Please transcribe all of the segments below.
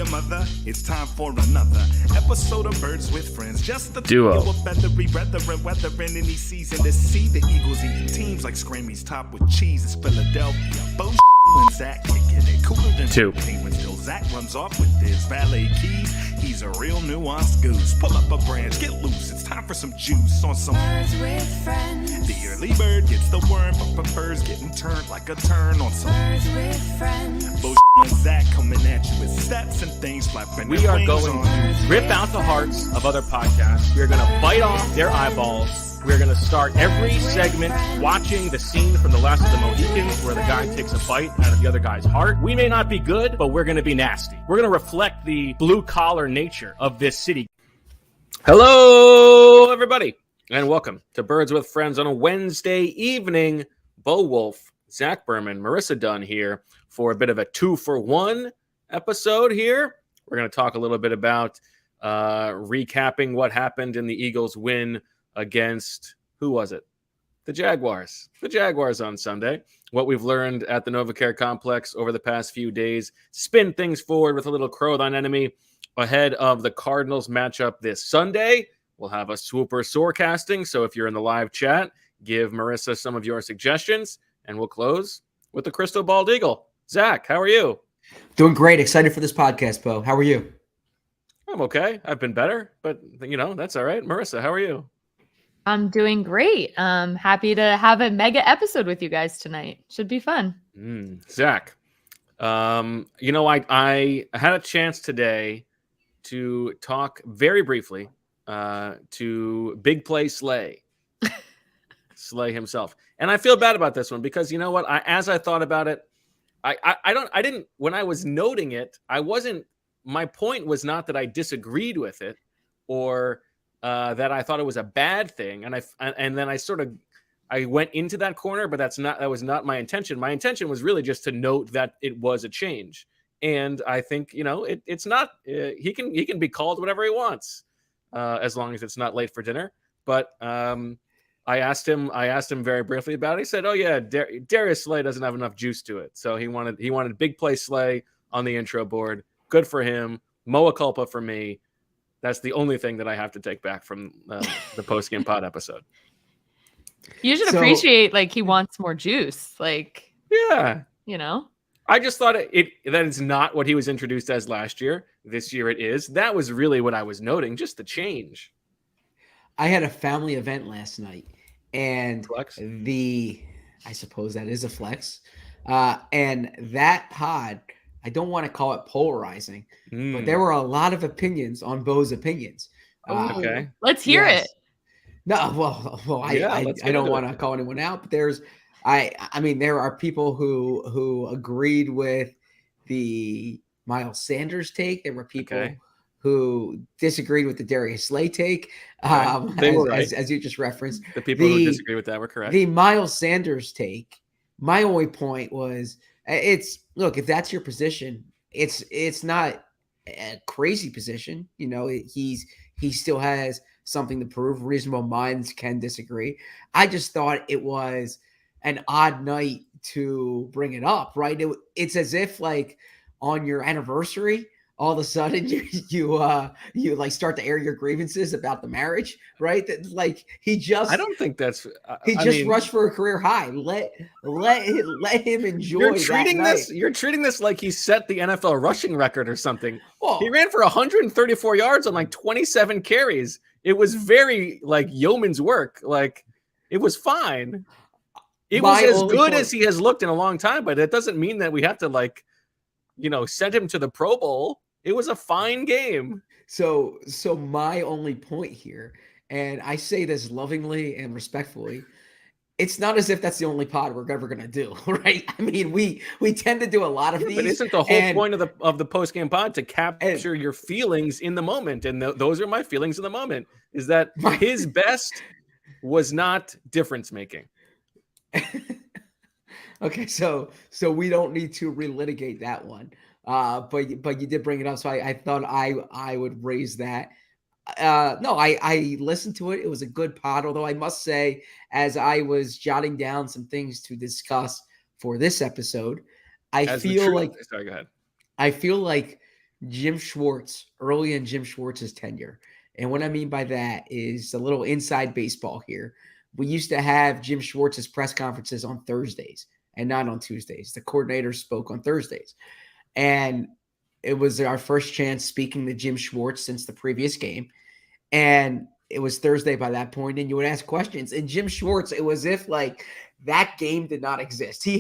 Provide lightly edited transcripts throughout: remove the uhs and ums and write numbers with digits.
your mother. It's time for another episode of Birds with Friends. Just the Duo. of feathery brethren, weathering any season to see the Eagles eating teams like Scrammy's top with cheese. It's Philadelphia. Wulf and Zach kicking it cooler than Two. Penguins. Still Zach runs off with his valet keys. He's a real nuanced goose. Pull up a branch, get loose. It's time for some juice on some Birds with Friends. The early bird gets the worm, but prefers getting turned like a turn on some Birds with Friends. Wulf and Zach coming at you with stats and things flapping. We their are wings going on. to rip out the hearts of other podcasts. We are going to bite off their eyeballs. We're going to start every segment watching the scene from The Last of the Mohicans where the guy takes a bite out of the other guy's heart. We may not be good, but we're going to be nasty. We're going to reflect the blue-collar nature of this city. Hello, everybody, and welcome to Birds with Friends on a Wednesday evening. Bo Wulf, Zach Berman, Marissa Dunn here for a bit of a 2-for-1 episode here. We're going to talk a little bit about recapping what happened in the Eagles' win against, who was it? The Jaguars. The Jaguars on Sunday. What we've learned at the NovaCare complex over the past few days. Spin things forward with a little crow on enemy ahead of the Cardinals matchup this Sunday. We'll have a Swooper sorecasting, so if you're in the live chat, give Marissa some of your suggestions, and we'll close with the Crystal Bald Eagle. Zach, how are you? Doing great. Excited for this podcast, Bo. How are you? I'm okay. I've been better, but, that's all right. Marissa, how are you? I'm doing great. Happy to have a mega episode with you guys tonight. Should be fun. Zach, I had a chance today to talk very briefly to Big Play Slay himself. And I feel bad about this one because you know what? As I thought about it, when I was noting it, my point was not that I disagreed with it or that I thought it was a bad thing. And then I went into that corner, but that was not my intention. My intention was really just to note that it was a change. And I think, it's not, he can be called whatever he wants as long as it's not late for dinner. But I asked him very briefly about it. He said, "Oh yeah, Darius Slay doesn't have enough juice to it." So he wanted Big Play Slay on the intro board. Good for him. Moa culpa for me. That's the only thing that I have to take back from the post-game pod episode. You should appreciate he wants more juice. Yeah. I just thought that it's not what he was introduced as last year. This year it is. That was really what I was noting, just the change. I had a family event last night, and Flex? I suppose that is a flex. And that pod, I don't want to call it polarizing, but there were a lot of opinions on Bo's opinions. Okay. Let's hear it. No, well, I don't want to call anyone out, but there are people who agreed with the Miles Sanders take. There were people who disagreed with the Darius Slay take. They were right. As you just referenced. The people who disagree with that were correct. The Miles Sanders take, my only point was, if that's your position, it's not a crazy position. He still has something to prove. Reasonable minds can disagree. I just thought it was an odd night to bring it up, right? It's as if on your anniversary, all of a sudden you start to air your grievances about the marriage, right? That I don't think that's rushed for a career high. Let him enjoy. You're treating this like he set the NFL rushing record or something. Well, he ran for 134 yards on 27 carries. It was very yeoman's work. It was fine. It was as good as he has looked in a long time, but it doesn't mean that we have to send him to the Pro Bowl. It was a fine game. So my only point here, and I say this lovingly and respectfully, it's not as if that's the only pod we're ever going to do, right? I mean, we tend to do a lot of these. But isn't the whole point of the post-game pod to capture your feelings in the moment? And those are my feelings in the moment, is that his best was not difference-making. Okay, so we don't need to relitigate that one. But you did bring it up, so I thought I would raise that. No, I listened to it. It was a good pod, although I must say, as I was jotting down some things to discuss for this episode, I feel like Jim Schwartz, early in Jim Schwartz's tenure. And what I mean by that is a little inside baseball here. We used to have Jim Schwartz's press conferences on Thursdays and not on Tuesdays. The coordinator spoke on Thursdays. And it was our first chance speaking to Jim Schwartz since the previous game. And it was Thursday by that point, and you would ask questions. And Jim Schwartz, it was if like that game did not exist. He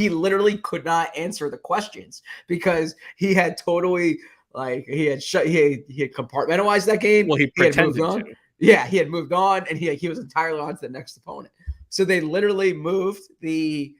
literally could not answer the questions because he had totally he had compartmentalized that game. Well, he pretended to. Yeah, he had moved on, and he was entirely on to the next opponent. So they literally moved the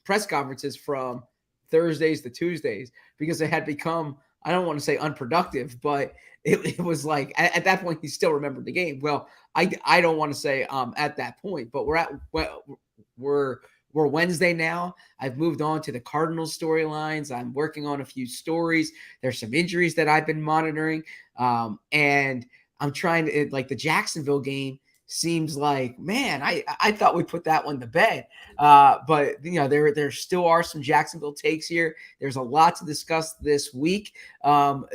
press conferences from Thursdays to Tuesdays because it had become, I don't want to say unproductive, but it was like at that point he still remembered the game. Well, I don't want to say at that point, but we're Wednesday now. I've moved on to the Cardinals storylines. I'm working on a few stories. There's some injuries that I've been monitoring, and I'm trying to like the Jacksonville game. Seems like, man, I thought we put that one to bed. But you know, there still are some Jacksonville takes here. There's a lot to discuss this week.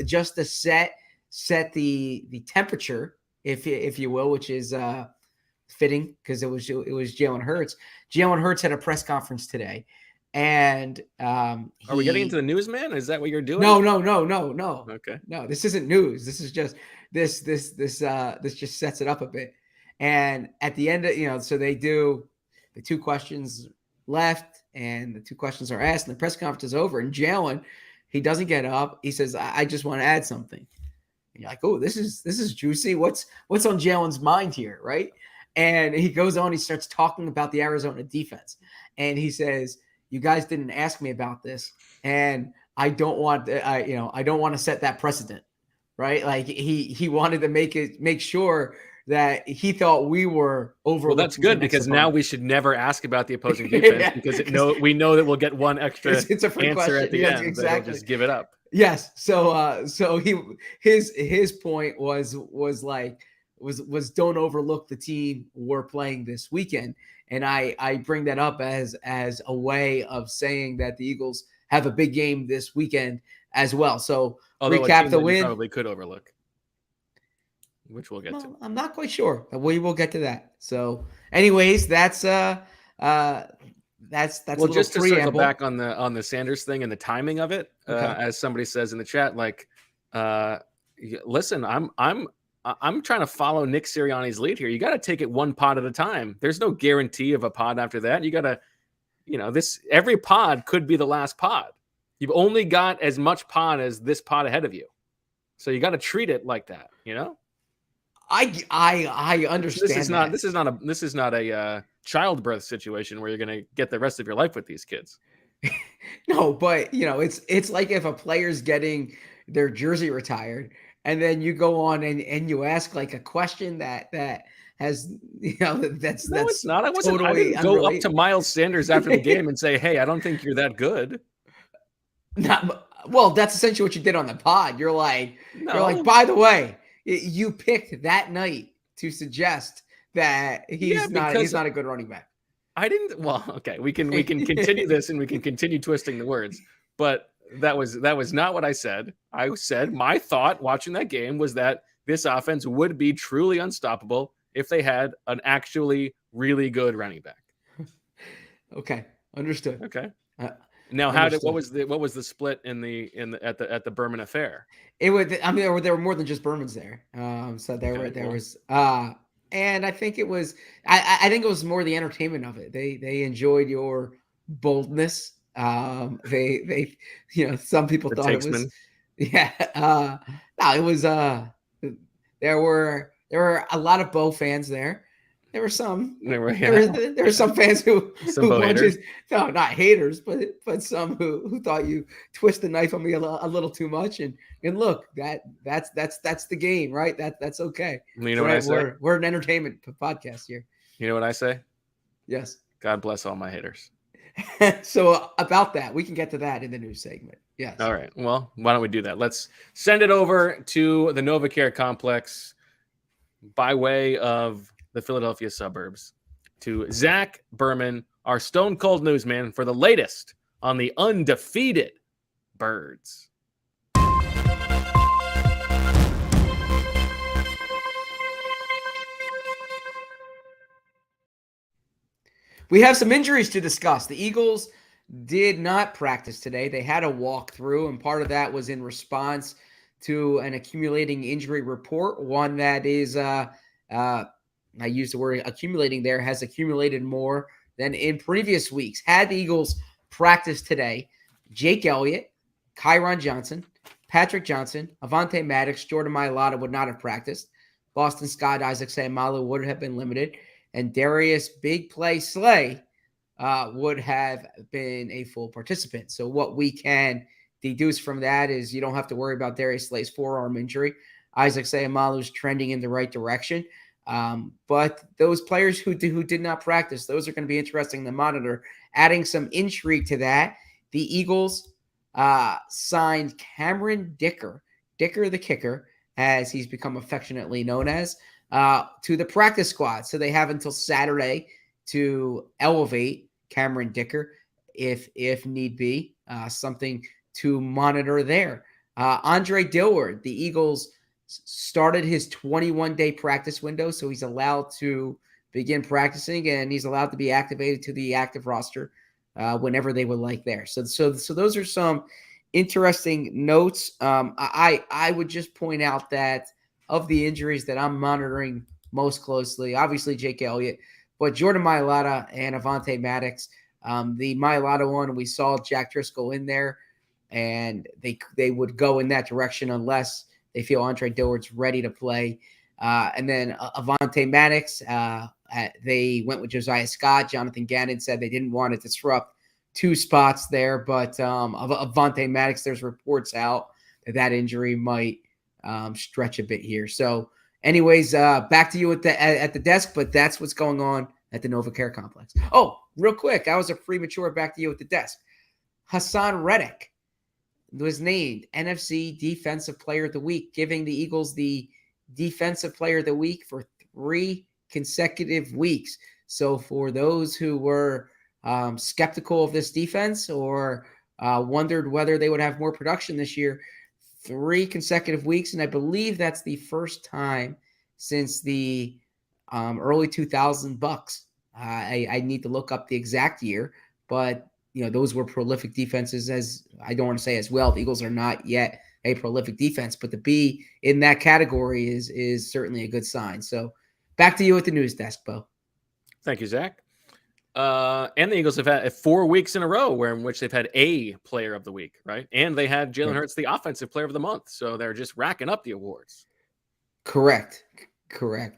Just to set the temperature, if you will, which is fitting because it was Jalen Hurts. Jalen Hurts had a press conference today. And are we getting into the news, man? Is that what you're doing? No. Okay. No, this isn't news. This is just this just sets it up a bit. And at the end of, so they do the 2 questions left and the 2 questions are asked and the press conference is over. And Jalen, he doesn't get up. He says, I just want to add something. And you're like, oh, this is juicy. What's on Jalen's mind here, right? And he goes on, he starts talking about the Arizona defense. And he says, you guys didn't ask me about this. And I don't want to set that precedent, right? Like he wanted to make sure that he thought we were over. Well, that's good because now we should never ask about the opposing defense because we know that we'll get one extra it's a free answer question. at the end. Exactly. Just give it up. Yes. So his point was don't overlook the team we're playing this weekend. And I bring that up as a way of saying that the Eagles have a big game this weekend as well. So recap the win. Probably could overlook. Which we'll get to. I'm not quite sure. We will get to that. So, anyways, that's well, just to circle back on the Sanders thing and the timing of it, okay. As somebody says in the chat, listen, I'm trying to follow Nick Sirianni's lead here. You got to take it one pod at a time. There's no guarantee of a pod after that. You got to, every pod could be the last pod. You've only got as much pod as this pod ahead of you, so you got to treat it like that. I understand. This is not a childbirth situation where you're going to get the rest of your life with these kids. No, but it's like if a player's getting their jersey retired, and then you go on and you ask like a question that has that's not. I didn't go up to Miles Sanders after the game and say, "Hey, I don't think you're that good." Well, that's essentially what you did on the pod. You're like, by the way, you picked that night to suggest that he's not a good running back. I didn't. Well, okay, we can continue this and we can continue twisting the words, but that was not what I said. I said my thought watching that game was that this offense would be truly unstoppable if they had an actually really good running back. Okay, understood. Okay. Now, what was the split at the Berman affair? There were more than just Bermans there. So there was, and I think it was, I think it was more the entertainment of it. They enjoyed your boldness. They some people thought it was, no, it was, there were a lot of Bo fans there. There were some. There were some fans who haters. No, not haters, but some who thought you twist the knife on me a little too much. And look, that's the game, right? That's okay. You know what I say? We're an entertainment podcast here. You know what I say? Yes. God bless all my haters. So about that, we can get to that in the news segment. Yes. All right. Well, why don't we do that? Let's send it over to the NovaCare complex by way of the Philadelphia suburbs to Zach Berman, our Stone Cold newsman, for the latest on the undefeated Birds. We have some injuries to discuss. The Eagles did not practice today. They had a walkthrough, and part of that was in response to an accumulating injury report. One that is, I use the word accumulating there, has accumulated more than in previous weeks. Had the Eagles practice today, Jake Elliott, Kyron Johnson, Patrick Johnson, Avonte Maddox, Jordan Mailata would not have practiced. Boston Scott, Isaac Seumalo would have been limited. And Darius Big Play Slay would have been a full participant. So what we can deduce from that is you don't have to worry about Darius Slay's forearm injury. Isaac Seumalo's trending in the right direction. But those players who did not practice, those are going to be interesting to monitor. Adding some intrigue to that, the Eagles signed Cameron Dicker the kicker, as he's become affectionately known as, to the practice squad. So they have until Saturday to elevate Cameron Dicker if need be. Something to monitor there. Andre Dillard, the Eagles started his 21-day practice window, so he's allowed to begin practicing, and he's allowed to be activated to the active roster whenever they would like there. So those are some interesting notes. I would just point out that of the injuries that I'm monitoring most closely, obviously Jake Elliott, but Jordan Mailata and Avonte Maddox. The Mailata one, we saw Jack Driscoll in there, and they would go in that direction unless they feel Andre Dillard's ready to play. And then Avonte Maddox, they went with Josiah Scott. Jonathan Gannon said they didn't want to disrupt two spots there, but Avonte Maddox, there's reports out that injury might stretch a bit here. So anyways, back to you at the desk, but that's what's going on at the NovaCare complex. Oh, real quick, I was a premature back to you at the desk. Hassan Reddick was named NFC Defensive Player of the Week, giving the Eagles the Defensive Player of the Week for 3 consecutive weeks. So for those who were skeptical of this defense or wondered whether they would have more production this year, 3 consecutive weeks. And I believe that's the first time since the early 2000 Bucks. I need to look up the exact year, but those were prolific defenses. As I don't want to say as well, the Eagles are not yet a prolific defense, but to be in that category is certainly a good sign. So back to you at the news desk, Bo. Thank you, Zach. And the Eagles have had 4 weeks in a row in which they've had a player of the week, right? And they had Jalen Hurts, the offensive player of the month. So they're just racking up the awards. Correct.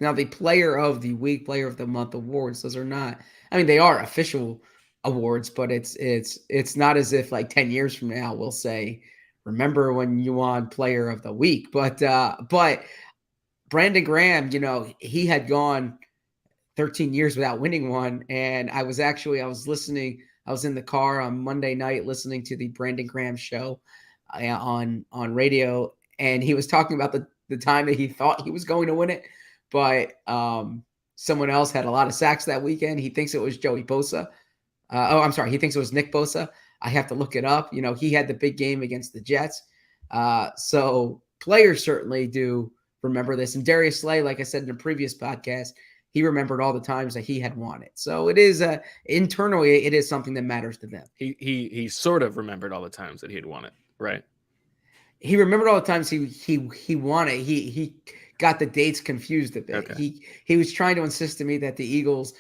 Now the player of the week, player of the month awards, those are not, they are official awards, but it's not as if like 10 years from now we'll say, remember when you won player of the week. But Brandon Graham, he had gone 13 years without winning one. And I was in the car on Monday night listening to the Brandon Graham show on radio. And he was talking about the time that he thought he was going to win it. But someone else had a lot of sacks that weekend. He thinks it was Joey Bosa. He thinks it was Nick Bosa. I have to look it up. He had the big game against the Jets. So players certainly do remember this. And Darius Slay, like I said in the previous podcast, he remembered all the times that he had won it. So it is internally, it is something that matters to them. He sort of remembered all the times that he had won it, right? He remembered all the times he won it. He got the dates confused a bit. Okay. He was trying to insist to me that the Eagles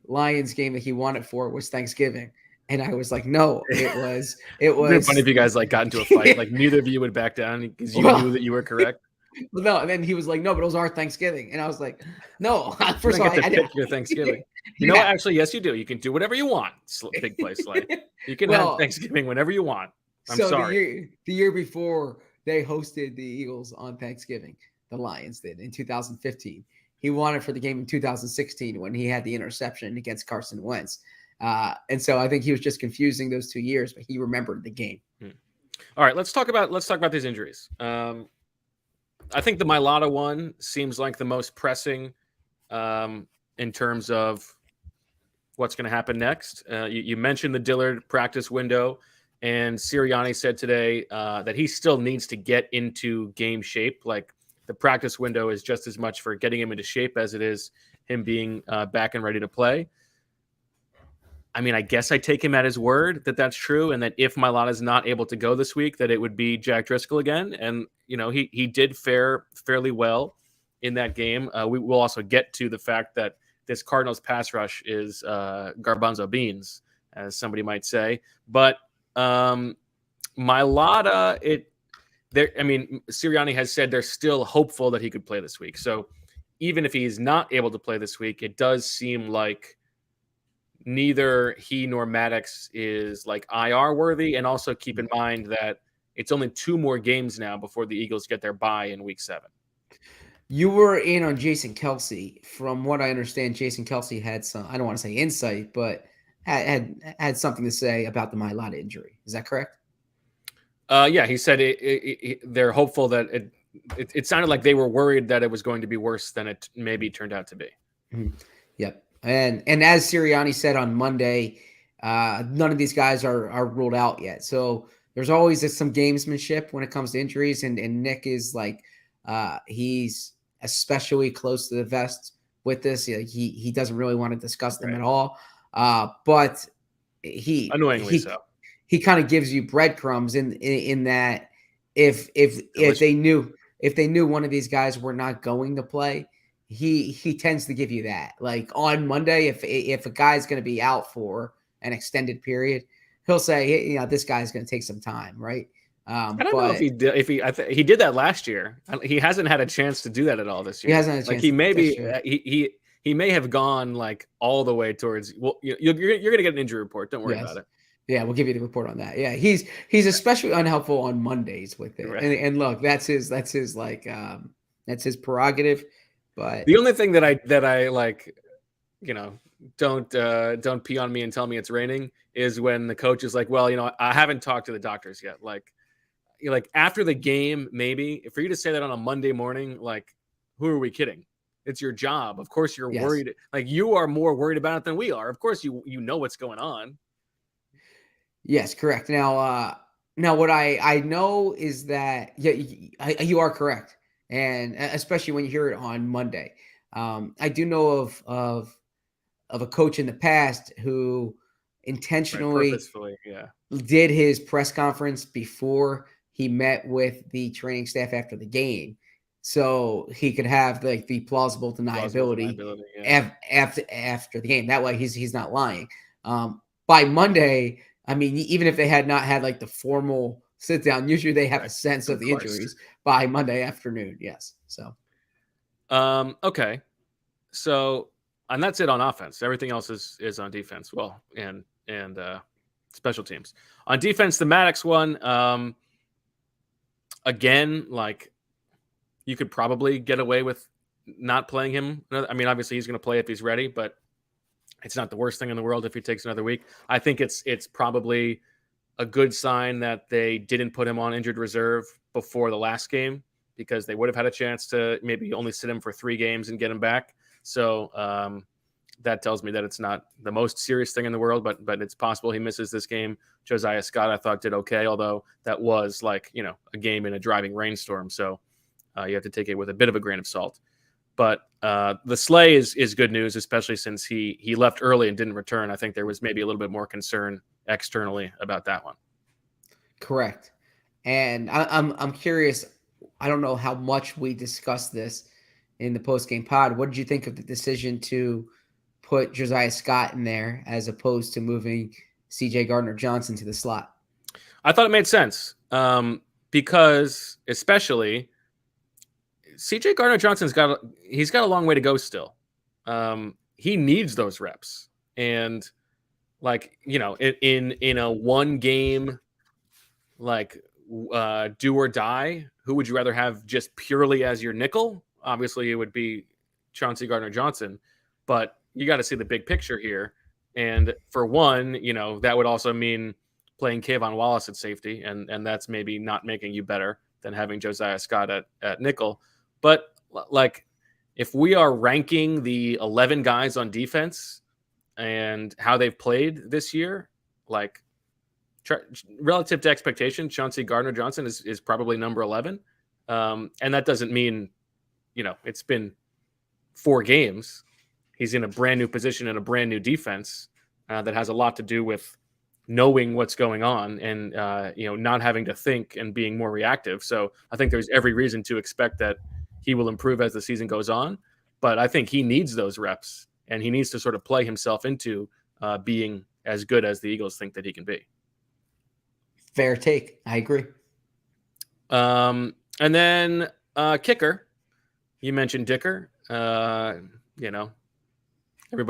Lions game that he won it for was Thanksgiving. And I was like, no, it was. It'd be funny if you guys got into a fight, like neither of you would back down because you knew that you were correct. Well, no, and then he was like, no, but those are Thanksgiving. And I was like, no, first of all, I pick your Thanksgiving. You know what? Actually, yes, you do. You can do whatever you want, Big Play Slay. You can have Thanksgiving whenever you want. I'm sorry. The year before they hosted the Eagles on Thanksgiving, the Lions did in 2015. He won it for the game in 2016 when he had the interception against Carson Wentz. And so I think he was just confusing those 2 years, but he remembered the game. All right, let's talk about these injuries. I think the Mailata one seems like the most pressing in terms of what's going to happen next. You mentioned the Dillard practice window, and Sirianni said today that he still needs to get into game shape. Like the practice window is just as much for getting him into shape as it is him being back and ready to play. I mean, I guess I take him at his word that that's true, and that if Mailata is not able to go this week, that it would be Jack Driscoll again. And he did fare fairly well in that game. We will also get to the fact that this Cardinals pass rush is garbanzo beans, as somebody might say. But Mailata, Sirianni has said they're still hopeful that he could play this week. So even if he's not able to play this week, it does seem like neither he nor Maddox is like IR worthy. And also keep in mind that it's only 2 more games now before the Eagles get their bye in week 7. You were in on Jason Kelce. From what I understand, Jason Kelce had some, I don't want to say insight, but had something to say about the Mailata injury. Is that correct? Yeah, he said they're hopeful that it sounded like they were worried that it was going to be worse than it maybe turned out to be. Mm-hmm. Yep. And as Sirianni said on Monday, none of these guys are ruled out yet. So there's always some gamesmanship when it comes to injuries. And Nick is like, he's especially close to the vest with this. He doesn't really want to discuss them at all. But he annoyingly so. He kind of gives you breadcrumbs in that if they knew one of these guys were not going to play, he tends to give you that. Like on Monday, if a guy's going to be out for an extended period, he'll say, hey, this guy's going to take some time, right? I don't know if he did. He did that last year. He hasn't had a chance to do that at all this year. He hasn't had a chance. Like he may have gone like all the way towards. Well, you're going to get an injury report. Don't worry about it. Yeah, we'll give you the report on that. Yeah, he's especially unhelpful on Mondays with it. Right. And look, that's his prerogative. But the only thing that I like, don't pee on me and tell me it's raining is when the coach is like, well, I haven't talked to the doctors yet. Like after the game, maybe for you to say that on a Monday morning, like, who are we kidding? It's your job. Of course you're worried. Like you are more worried about it than we are. Of course you know what's going on. Yes, correct. Now what I know is that you are correct, and especially when you hear it on Monday. I do know of a coach in the past who intentionally did his press conference before he met with the training staff after the game, so he could have like the plausible deniability after the game. That way, he's not lying. By Monday. I mean, even if they had not had like the formal sit down, usually they have a sense of the injuries by Monday afternoon. Yes. So, okay. So, and that's it on offense. Everything else is on defense. Well, and special teams. On defense, the Maddox one, again, like you could probably get away with not playing him. I mean, obviously he's going to play if he's ready, but it's not the worst thing in the world if he takes another week. I think it's probably a good sign that they didn't put him on injured reserve before the last game, because they would have had a chance to maybe only sit him for 3 games and get him back. So that tells me that it's not the most serious thing in the world, but it's possible he misses this game. Josiah Scott, I thought, did okay, although that was like, a game in a driving rainstorm. So you have to take it with a bit of a grain of salt. But the Slay is good news, especially since he left early and didn't return. I think there was maybe a little bit more concern externally about that one. Correct. And I'm curious. I don't know how much we discussed this in the post-game pod. What did you think of the decision to put Josiah Scott in there as opposed to moving CJ Gardner-Johnson to the slot? I thought it made sense because especially – CJ Gardner-Johnson's got a long way to go still. He needs those reps, and like in a 1 game like do or die, who would you rather have just purely as your nickel? Obviously, it would be Chauncey Gardner-Johnson, but you got to see the big picture here. And for one, that would also mean playing Kayvon Wallace at safety, and that's maybe not making you better than having Josiah Scott at nickel. But like, if we are ranking the 11 guys on defense and how they've played this year, like relative to expectation, Chauncey Gardner-Johnson is probably number 11. And that doesn't mean, it's been 4 games. He's in a brand new position and a brand new defense. that has a lot to do with knowing what's going on and not having to think and being more reactive. So I think there's every reason to expect that he will improve as the season goes on. But I think he needs those reps, and he needs to sort of play himself into being as good as the Eagles think that he can be. Fair take. I agree. And then kicker, you mentioned Dicker. Everybody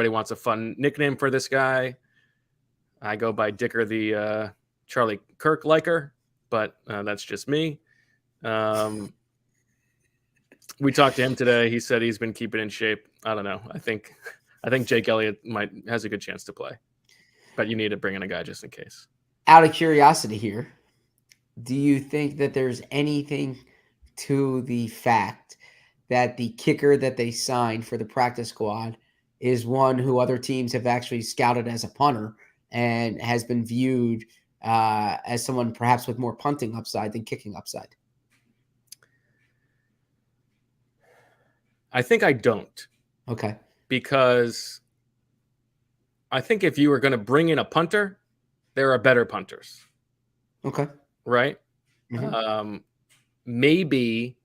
wants a fun nickname for this guy. I go by Dicker, the Charlie Kirk liker, but that's just me. We talked to him today. He said he's been keeping in shape. I don't know. I think Jake Elliott has a good chance to play, but you need to bring in a guy just in case. Out of curiosity here, do you think that there's anything to the fact that the kicker that they signed for the practice squad is one who other teams have actually scouted as a punter and has been viewed as someone perhaps with more punting upside than kicking upside? I think I don't. Okay. Because I think if you were going to bring in a punter, there are better punters. Okay. Right? Mm-hmm. Maybe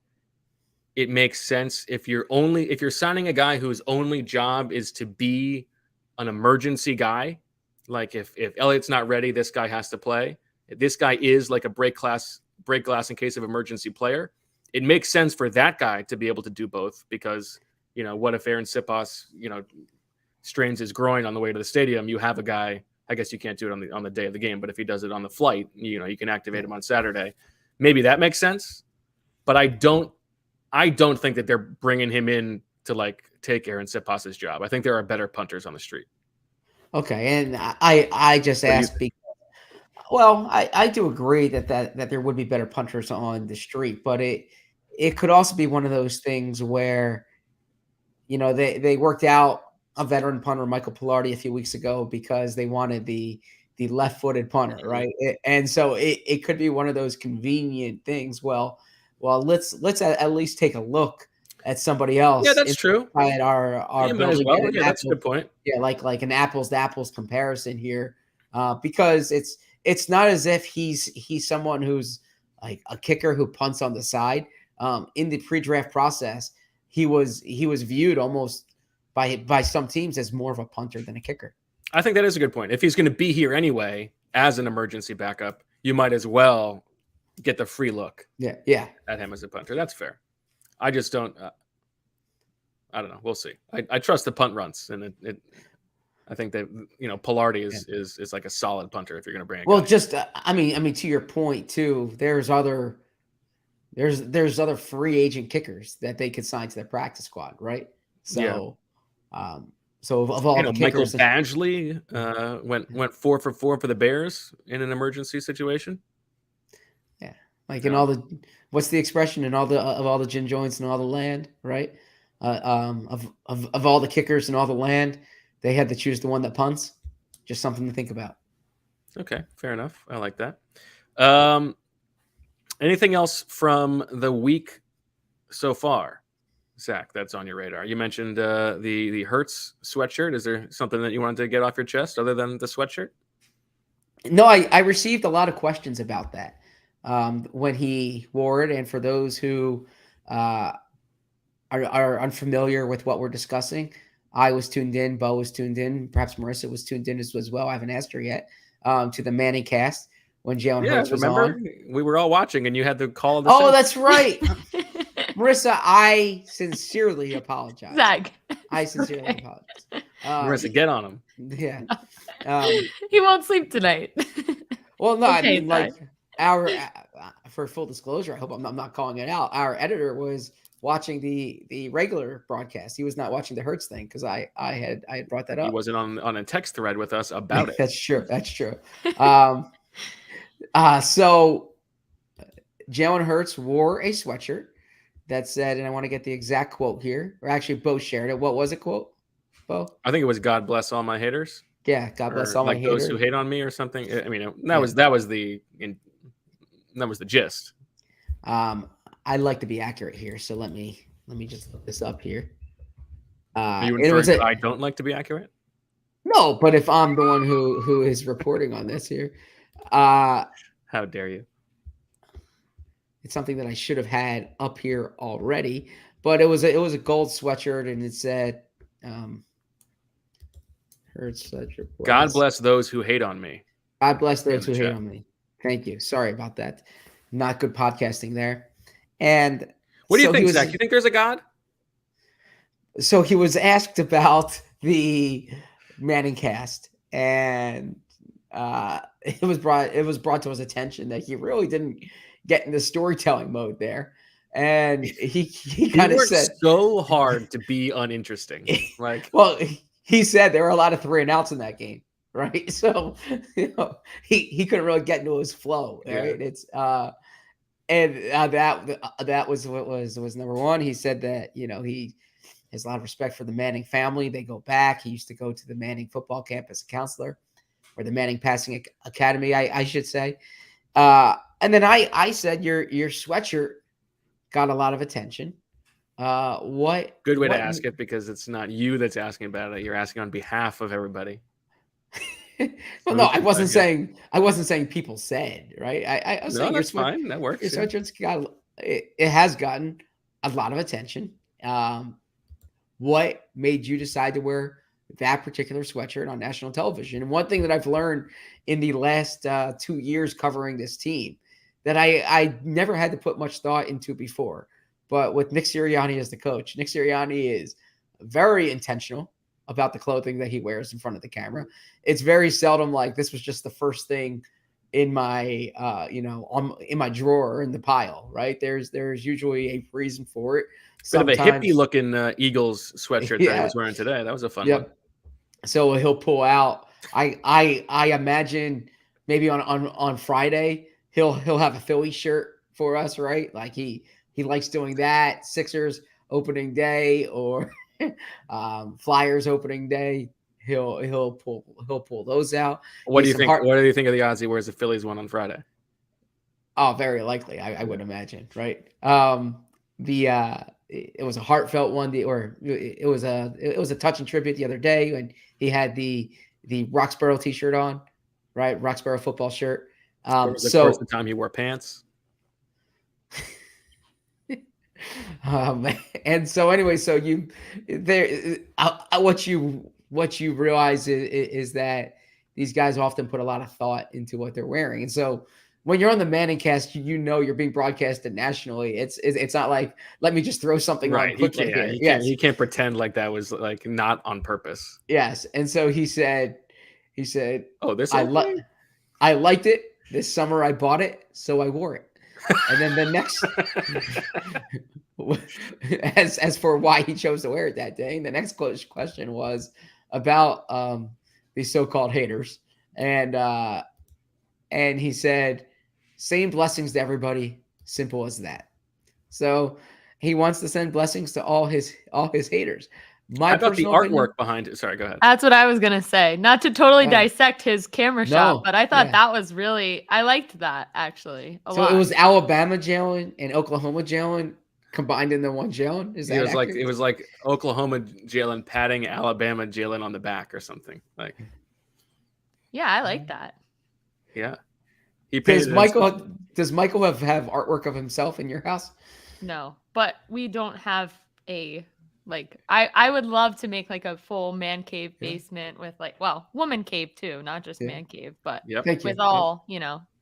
it makes sense if you're signing a guy whose only job is to be an emergency guy. Like if Elliott's not ready, this guy has to play. If this guy is like a break glass in case of emergency player, it makes sense for that guy to be able to do both because, what if Aaron Siposs, strains his groin on the way to the stadium? You have a guy, I guess you can't do it on the day of the game, but if he does it on the flight, you can activate him on Saturday. Maybe that makes sense, but I don't think that they're bringing him in to like take Aaron Siposs's job. I think there are better punters on the street. Okay, and I just asked because, well, I do agree that there would be better punters on the street, but it could also be one of those things where, they worked out a veteran punter, Michael Pilardi, a few weeks ago because they wanted the left-footed punter, right? And so it could be one of those convenient things. Well, let's at least take a look at somebody else. Yeah, that's true. At our might as well. Yeah, that's a good point. Yeah, like an apples to apples comparison here, because it's not as if he's someone who's like a kicker who punts on the side. In the pre-draft process, he was viewed almost by some teams as more of a punter than a kicker. I think that is a good point. If he's going to be here anyway as an emergency backup, you might as well get the free look. Yeah, at him as a punter. That's fair. I just don't. I don't know. We'll see. I trust the punt runs, and I think that Pilardi is like a solid punter if you're going to bring. Well, just I mean, to your point too. There's other free agent kickers that they could sign to their practice squad, right? So, so of all the kickers, Michael Badgley went 4 for 4 for the Bears in an emergency situation. Yeah, like in all the what's the expression in all the gin joints and all the land, right? Of all the kickers and all the land, they had to choose the one that punts. Just something to think about. Okay, fair enough. I like that. Anything else from the week so far, Zach, that's on your radar? You mentioned the Hurts sweatshirt. Is there something that you wanted to get off your chest other than the sweatshirt? No, I received a lot of questions about that when he wore it. And for those who are unfamiliar with what we're discussing, I was tuned in. Bo was tuned in. Perhaps Marissa was tuned in as well. I haven't asked her yet to the Manningcast when Jalen Hurts was on. We were all watching, and you had the call. That's right. Marissa, I sincerely apologize. Zach. I sincerely apologize. Marissa, get on him. Yeah. He won't sleep tonight. Well, no, okay, I mean, like our for full disclosure, I hope I'm not calling it out. Our editor was watching the regular broadcast. He was not watching the Hurts thing because I had brought that up. He wasn't on a text thread with us about it. That's true. So Jalen Hurts wore a sweatshirt that said, and I want to get the exact quote here, or actually Bo shared it. What was it, quote, Bo? I think it was "God bless all my haters." Yeah, God bless all my haters. Like those who hate on me, or something. I mean, that was the gist. I'd like to be accurate here, so let me just look this up here. Are you inferring that I don't like to be accurate? No, but if I'm the one who is reporting on this here, uh, How dare you? it's something that I should have had up here already. But it was a gold sweatshirt, and it said, "Heard such reports." God bless those who hate on me. God bless In those the who hate chat. on me. Thank you. Sorry about that. Not good podcasting there. And What do you so think, he was, Zach? You think there's a God? So he was asked about the Manningcast, and it was brought to his attention that he really didn't get into storytelling mode there, and he He kind of worked said, so hard to be uninteresting. Like, well, he said there were a lot of 3-and-outs in that game, right? So he couldn't really get into his flow, right? Yeah. It's that was what was number one. He said that he has a lot of respect for the Manning family. They go back. He used to go to the Manning football camp as a counselor, or the Manning passing academy, I should say. And then I said your sweatshirt got a lot of attention. What good way to what ask it, because it's not you that's asking about it. You're asking on behalf of everybody. well, no, I wasn't saying people said, right? I was saying that's fine. That works. your Yeah. sweatshirt's got it has gotten a lot of attention. What made you decide to wear that particular sweatshirt on national television? And one thing that I've learned in the last 2 years covering this team that I never had to put much thought into before, but with Nick Sirianni as the coach, Nick Sirianni is very intentional about the clothing that he wears in front of the camera. It's very seldom like this was just the first thing in my in my drawer in the pile, right? There's usually a reason for it. Bit of a hippie looking Eagles sweatshirt that he was wearing today. That was a fun one. So he'll pull out. I imagine maybe on Friday he'll have a Philly shirt for us, right? Like he likes doing that. Sixers opening day or Flyers opening day. He'll pull those out. What do you think? What do you think of the odds he wears the Phillies one on Friday? Oh, very likely. I would imagine, right? It was a heartfelt one, it was a touching tribute the other day when he had the Roxborough t-shirt on, right? Roxborough football shirt. Was the first time he wore pants. And so anyway, so what you realize is that these guys often put a lot of thought into what they're wearing, and so when you're on the Manningcast, you're being broadcasted nationally. It's not like let me just throw something on quickly here. He can't pretend like that was like not on purpose. Yes, and so he said, "Oh, this I liked it this summer. I bought it, so I wore it." And then the next, as for why he chose to wear it that day, the next question was about these so-called haters, and he said, "Same blessings to everybody, simple as that." So he wants to send blessings to all his haters. How about the artwork behind it? Sorry, go ahead. That's what I was gonna say. Not to totally dissect his camera shot, but I thought that was I liked that actually a lot. It was Alabama Jalen and Oklahoma Jalen combined in the one Jalen. Is that it was like Oklahoma Jalen patting Alabama Jalen on the back or something like. Yeah, I like that. Yeah. Does Michael have artwork of himself in your house? No, but we don't have a I would love to make like a full man cave basement with woman cave too, not just man cave, but with all,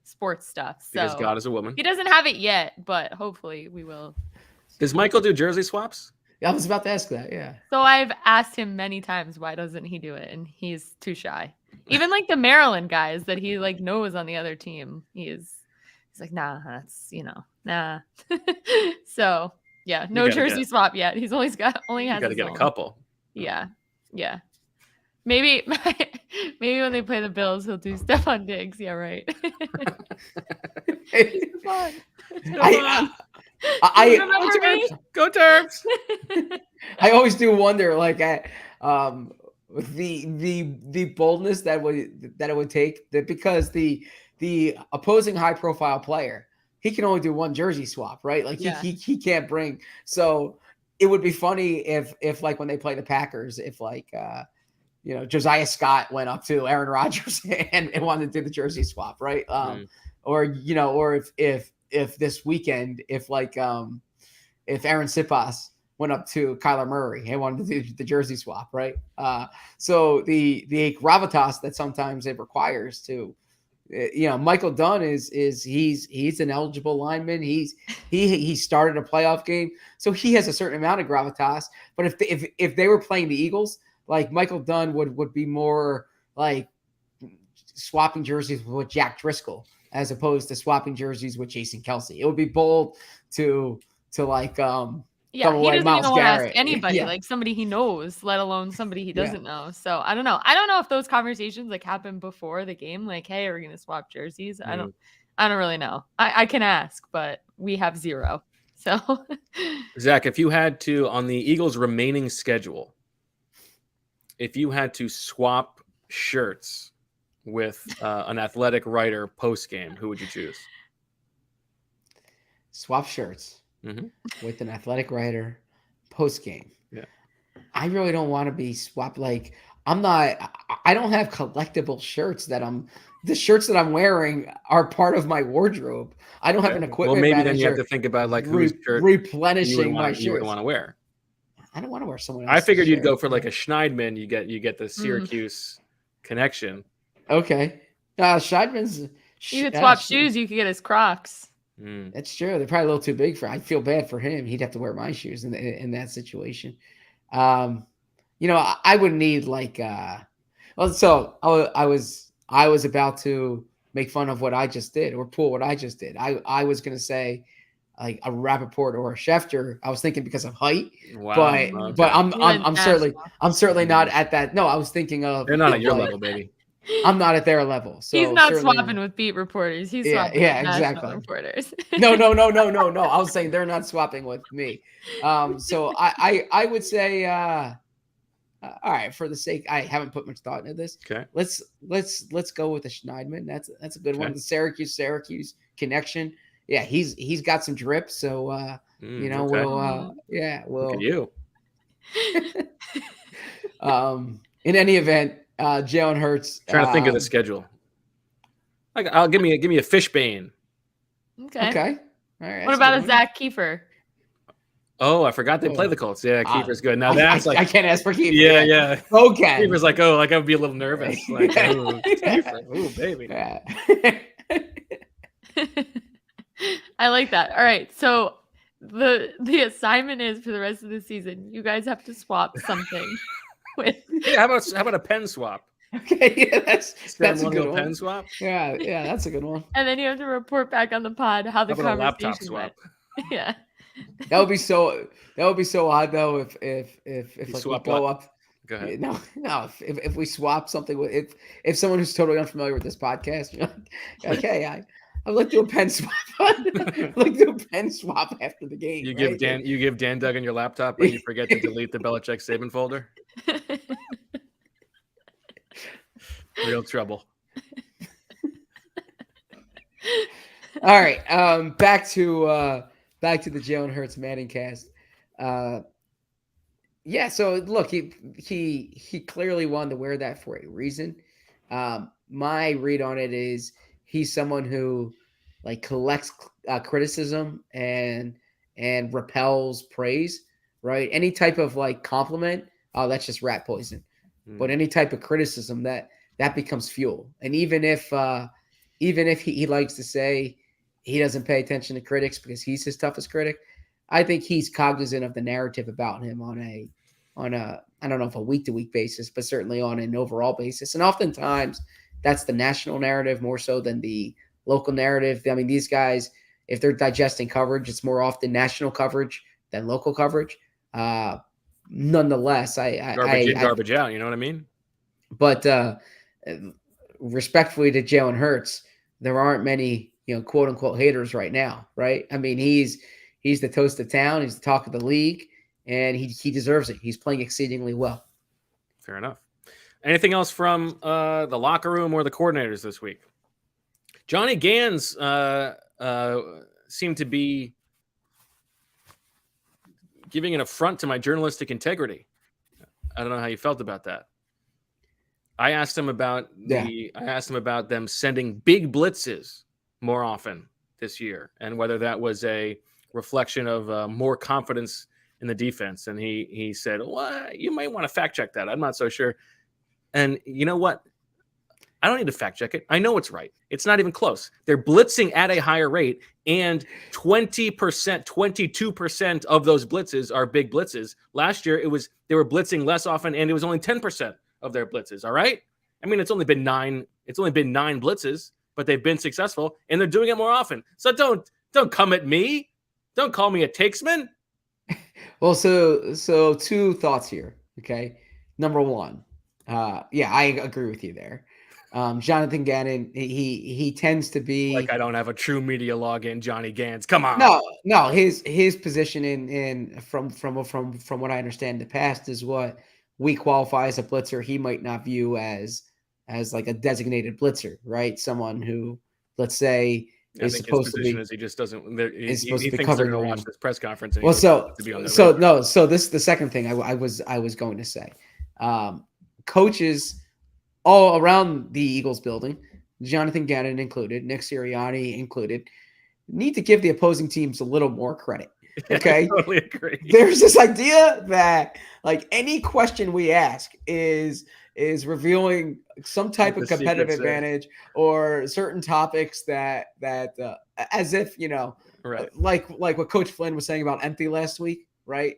sports stuff. So because God is a woman. He doesn't have it yet, but hopefully we will. Does Michael do jersey swaps? I was about to ask that. Yeah. So I've asked him many times, why doesn't he do it? And he's too shy. Even like the Maryland guys that he knows on the other team, he's like, nah, that's nah. So yeah, no jersey swap yet. He's only has. Got to get a couple. Yeah. Maybe when they play the Bills, he'll do Stephon Diggs. Yeah, right. Go Terps. I always do wonder, the boldness that it would take, that because the opposing high profile player, he can only do one jersey swap, right? Like he can't bring. So it would be funny if like when they play the Packers, if Josiah Scott went up to Aaron Rodgers and wanted to do the jersey swap, right? Or if this weekend, if Aaron Sipas went up to Kyler Murray and wanted to do the jersey swap, right? So the gravitas that sometimes it requires to, Michael Dunn he's an eligible lineman. He started a playoff game, so he has a certain amount of gravitas. But if they were playing the Eagles, like Michael Dunn would be more like swapping jerseys with Jack Driscoll as opposed to swapping jerseys with Jason Kelsey. It would be bold to like he doesn't even want to ask anybody, Yeah. like somebody he knows, let alone somebody he doesn't know. So I don't know. I don't know if those conversations like happen before the game, like, hey, we're gonna swap jerseys. I don't really know. I can ask, but we have zero. So Zach, if you had to, on the Eagles' remaining schedule, if you had to swap shirts with an athletic writer post game, who would you choose? Swap shirts with an athletic writer post game. Yeah, I really don't want to be swapped. Like I don't have collectible shirts the shirts that I'm wearing are part of my wardrobe. I don't have an equipment maybe manager then you have to think about like whose shirt replenishing my you would shirts. want to wear. I don't want to wear someone else's I figured you'd shirt. go for like a Schneidman. You get the Syracuse connection. Okay. Scheidman's. you could swap shoes. You could get his Crocs. That's true. They're probably a little too big I feel bad for him. He'd have to wear my shoes in that situation. I would need like so I was about to make fun of what I just did or pull what I just did. I was gonna say like a Rappaport or a Schefter. I was thinking because of height. Wow. But I'm certainly not at that. No, I was thinking of they're not at your level, baby. I'm not at their level. So he's not swapping with beat reporters. He's swapping with national reporters. No. I was saying they're not swapping with me. So I would say, all right, for the sake, I haven't put much thought into this. Okay. Let's go with the Schneidman. That's a good one. The Syracuse connection. Yeah, he's got some drip. So we'll Look at you. In any event. Jalen Hurts. Trying to think of the schedule. I'll give me a Fishbane. Okay. All right. What about a Zach Kiefer? Oh, I forgot they play the Colts. Yeah, Kiefer's good. Now that's I can't ask for Kiefer. Yeah. Okay. Kiefer's like, I would be a little nervous. Like, Kiefer. Ooh, baby. Yeah. I like that. All right. So the assignment is for the rest of the season, you guys have to swap something. How about a pen swap? Okay, yeah, that's a good one. Pen swap. Yeah, that's a good one. And then you have to report back on the pod how the conversation laptop swap. went. Yeah, that would be so odd though if like we go up. Go ahead. No. If we swap something with if someone who's totally unfamiliar with this podcast, you're like, okay, I'd like to do a pen swap. I'd like to do a pen swap after the game. You give Dan Duggan your laptop, but you forget to delete the Belichick Saban folder. Real trouble. All right. Back to the Jalen Hurts Manningcast. Yeah. So look, he clearly wanted to wear that for a reason. My read on it is he's someone who like collects criticism and repels praise. Right. Any type of like compliment. Oh, that's just rat poison. But any type of criticism that becomes fuel. And even if he likes to say he doesn't pay attention to critics because he's his toughest critic, I think he's cognizant of the narrative about him on a I don't know if a week-to-week basis, but certainly on an overall basis. And oftentimes that's the national narrative more so than the local narrative. I mean, these guys, if they're digesting coverage, it's more often national coverage than local coverage. Nonetheless, garbage out. You know what I mean? But respectfully to Jalen Hurts, there aren't many, quote unquote haters right now, right? I mean, he's the toast of town. He's the talk of the league, and he deserves it. He's playing exceedingly well. Fair enough. Anything else from the locker room or the coordinators this week? Johnny Gans seemed to be giving an affront to my journalistic integrity. I don't know how you felt about that. I asked him about Yeah. them sending big blitzes more often this year, and whether that was a reflection of more confidence in the defense. And he said, "Well, you might want to fact check that. I'm not so sure." And you know what? I don't need to fact check it. I know it's right. It's not even close. They're blitzing at a higher rate, and 20%, 22% of those blitzes are big blitzes. Last year, they were blitzing less often, and it was only 10% of their blitzes. All right. I mean, it's only been nine blitzes, but they've been successful, and they're doing it more often. So don't come at me. Don't call me a takesman. Well, so two thoughts here. Okay. Number one, yeah, I agree with you there. Jonathan Gannon, he tends to be Like, I don't have a true media login, Johnny Gans. Come on. No, his position in from what I understand in the past is what we qualify as a blitzer. He might not view as like a designated blitzer, right? Someone who, let's say, is supposed to be. Is he just doesn't. He supposed to be thinks covering they're the going to run. watch this press conference. And Well, to be on their radar. so this is the second thing I was going to say. Coaches all around the Eagles building, Jonathan Gannon included, Nick Sirianni included, need to give the opposing teams a little more credit. Okay. I totally agree. There's this idea that like any question we ask is revealing some type of competitive advantage or certain topics that as if, Right. like what Coach Flynn was saying about empty last week, right?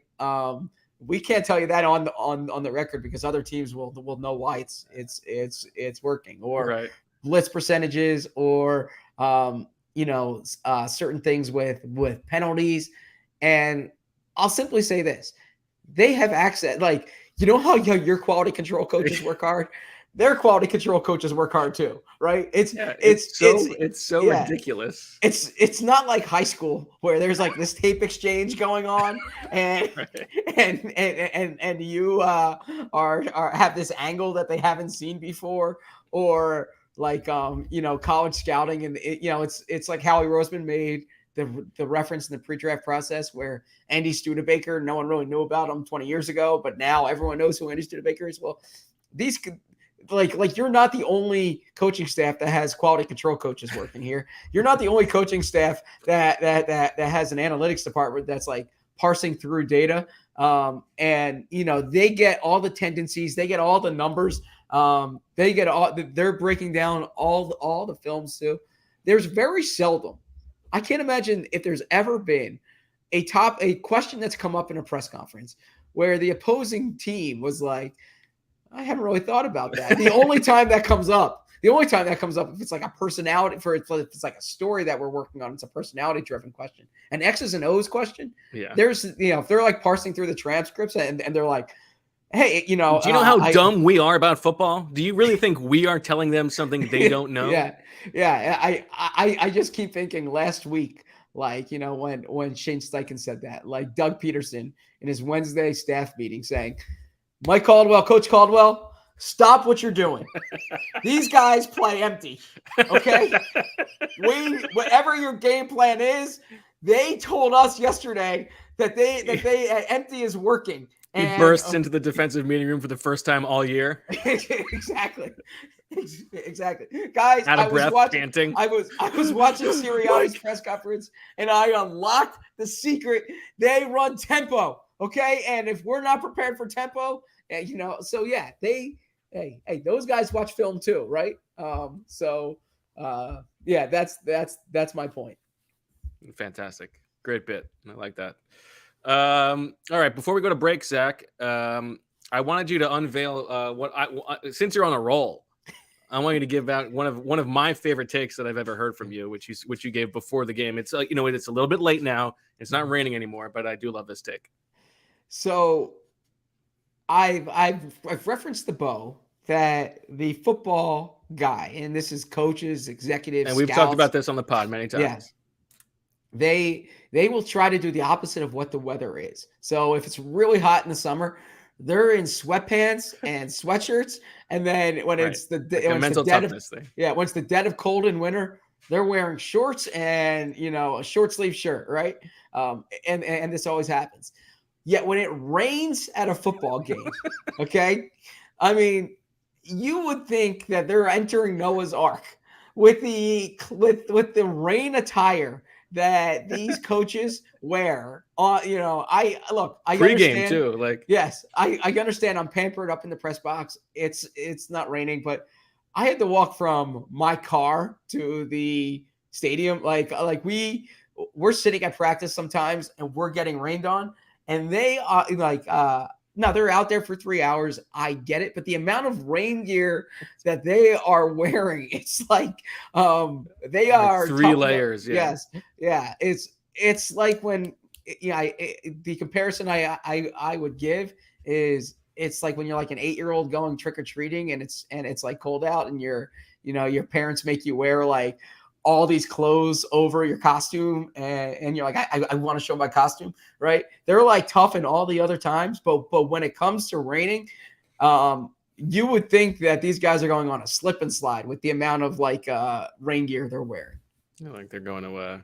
We can't tell you that on the record because other teams will know why it's working, or Right. blitz percentages, or certain things with penalties. And I'll simply say this: they have access. Like, you know how your quality control coaches work hard. Their quality control coaches work hard too, right? It's so ridiculous. It's not like high school where there's like this tape exchange going on, and and you are have this angle that they haven't seen before, or like college scouting, and it's like Howie Roseman made the reference in the pre-draft process where Andy Studebaker, no one really knew about him 20 years ago, but now everyone knows who Andy Studebaker is. Well, these could. Like you're not the only coaching staff that has quality control coaches working here. You're not the only coaching staff that has an analytics department that's like parsing through data. And they get all the tendencies, they get all the numbers. They're breaking down all the films too. There's very seldom, I can't imagine if there's ever been a question that's come up in a press conference where the opposing team was like, I haven't really thought about that. The only time that comes up, if it's like a personality, if it's like a story that we're working on, it's a personality driven question. An X's and O's question. Yeah. There's, if they're like parsing through the transcripts and they're like, hey, do you know how dumb we are about football? Do you really think we are telling them something they don't know? Yeah. I just keep thinking last week, like, when Shane Steichen said that, like Doug Peterson in his Wednesday staff meeting saying, Mike Caldwell, Coach Caldwell, stop what you're doing. These guys play empty, okay? Whatever your game plan is, they told us yesterday that they empty is working. He bursts into the defensive meeting room for the first time all year. Exactly. Guys, out of breath, panting. I was watching Sirianni's press conference, and I unlocked the secret. They run tempo. Okay, and if we're not prepared for tempo, so yeah, those guys watch film too, right? Yeah, that's my point. Fantastic, great bit. I like that. All right, before we go to break, Zach, I wanted you to unveil since you're on a roll, I want you to give out one of my favorite takes that I've ever heard from you, which you gave before the game. It's it's a little bit late now. It's not raining anymore, but I do love this take. So I've referenced the Bo, that the football guy, and this is coaches, executives, and we've scouts, talked about this on the pod many times. Yeah, they will try to do the opposite of what the weather is. So if it's really hot in the summer, they're in sweatpants and sweatshirts, and then when it's the dead of cold in winter, they're wearing shorts and a short sleeve shirt, right? And this always happens. Yet when it rains at a football game, okay, I mean, you would think that they're entering Noah's Ark with the rain attire that these coaches wear. I Pre-game understand. too. Like, Yes, I understand. I'm pampered up in the press box. It's not raining, but I had to walk from my car to the stadium. We're sitting at practice sometimes, and we're getting rained on, and they are no, they're out there for 3 hours. I get it, but the amount of rain gear that they are wearing, it's like they are 3 layers. Yeah. Yes, yeah. It's like when the comparison I would give is it's like when you're like an 8-year-old going trick-or-treating and it's like cold out and your parents make you wear like all these clothes over your costume and you're like, I want to show my costume, right? They're like tough in all the other times, but when it comes to raining, you would think that these guys are going on a slip and slide with the amount of like rain gear they're wearing. Like they're going to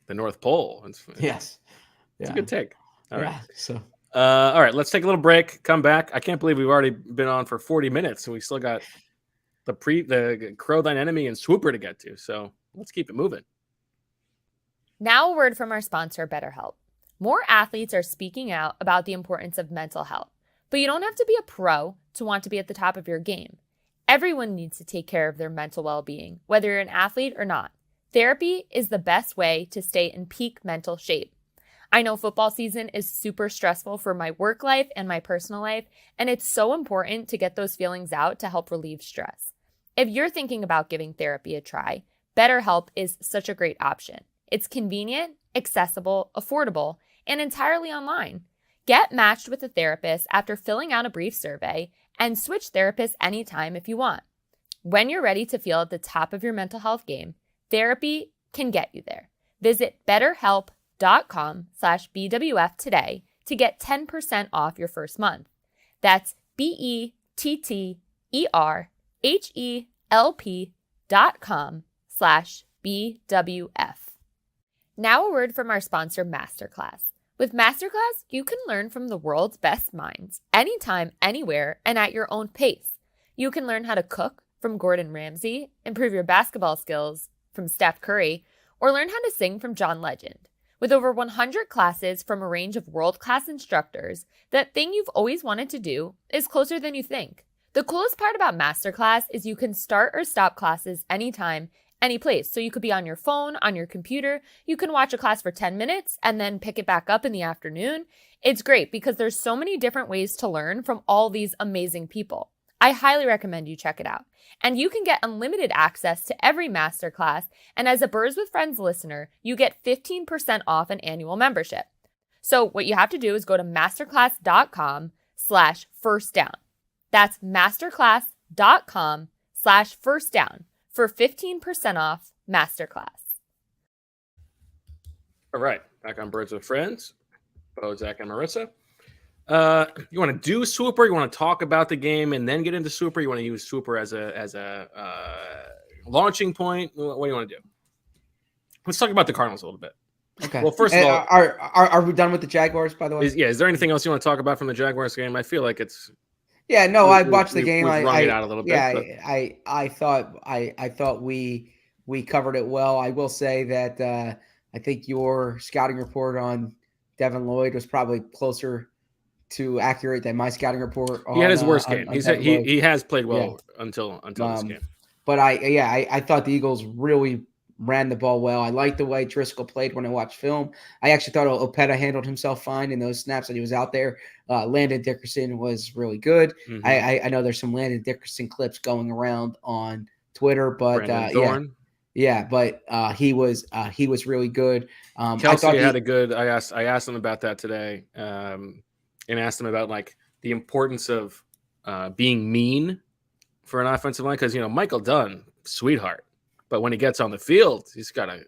the North Pole. Yes. It's a good take. All right. So all right, let's take a little break, come back. I can't believe we've already been on for 40 minutes and we still got the Crow Thine Enemy and Swooper to get to. So let's keep it moving. Now a word from our sponsor, BetterHelp. More athletes are speaking out about the importance of mental health, but you don't have to be a pro to want to be at the top of your game. Everyone needs to take care of their mental well-being, whether you're an athlete or not. Therapy is the best way to stay in peak mental shape. I know football season is super stressful for my work life and my personal life, and it's so important to get those feelings out to help relieve stress. If you're thinking about giving therapy a try, BetterHelp is such a great option. It's convenient, accessible, affordable, and entirely online. Get matched with a therapist after filling out a brief survey and switch therapists anytime if you want. When you're ready to feel at the top of your mental health game, therapy can get you there. Visit BetterHelp.com/BWF today to get 10% off your first month. That's BetterHelp.com/BWF. Now a word from our sponsor, Masterclass. With Masterclass, you can learn from the world's best minds, anytime, anywhere, and at your own pace. You can learn how to cook from Gordon Ramsay, improve your basketball skills from Steph Curry, or learn how to sing from John Legend. With over 100 classes from a range of world-class instructors, that thing you've always wanted to do is closer than you think. The coolest part about Masterclass is you can start or stop classes anytime, any place. So you could be on your phone, on your computer. You can watch a class for 10 minutes and then pick it back up in the afternoon. It's great because there's so many different ways to learn from all these amazing people. I highly recommend you check it out. And you can get unlimited access to every masterclass. And as a Birds with Friends listener, you get 15% off an annual membership. So what you have to do is go to masterclass.com/firstdown. That's masterclass.com/firstdown for 15% off Masterclass. All right, back on Birds with Friends. Bo, Zach, and Marissa. You want to do Swooper? You want to talk about the game and then get into Swooper? You want to use Swooper as a launching point? What do you want to do? Let's talk about the Cardinals a little bit. Okay. Well, first of all, are we done with the Jaguars? By the way, is there anything else you want to talk about from the Jaguars game? I feel like it's. Yeah, no, I watched the game. We've wrung it out a little bit. Yeah, but. I thought we covered it well. I will say that I think your scouting report on Devin Lloyd was probably closer to accurate than my scouting report. He had his worst on game. He has played well until this game. But I thought the Eagles really ran the ball well. I liked the way Driscoll played when I watched film. I actually thought Opeta handled himself fine in those snaps that he was out there. Landon Dickerson was really good. Mm-hmm. I know there's some Landon Dickerson clips going around on Twitter, but he was really good. Kelsey had a good. I asked him about that today, and asked him about like the importance of being mean for an offensive line because Michael Dunn, sweetheart. But when he gets on the field, he's gotta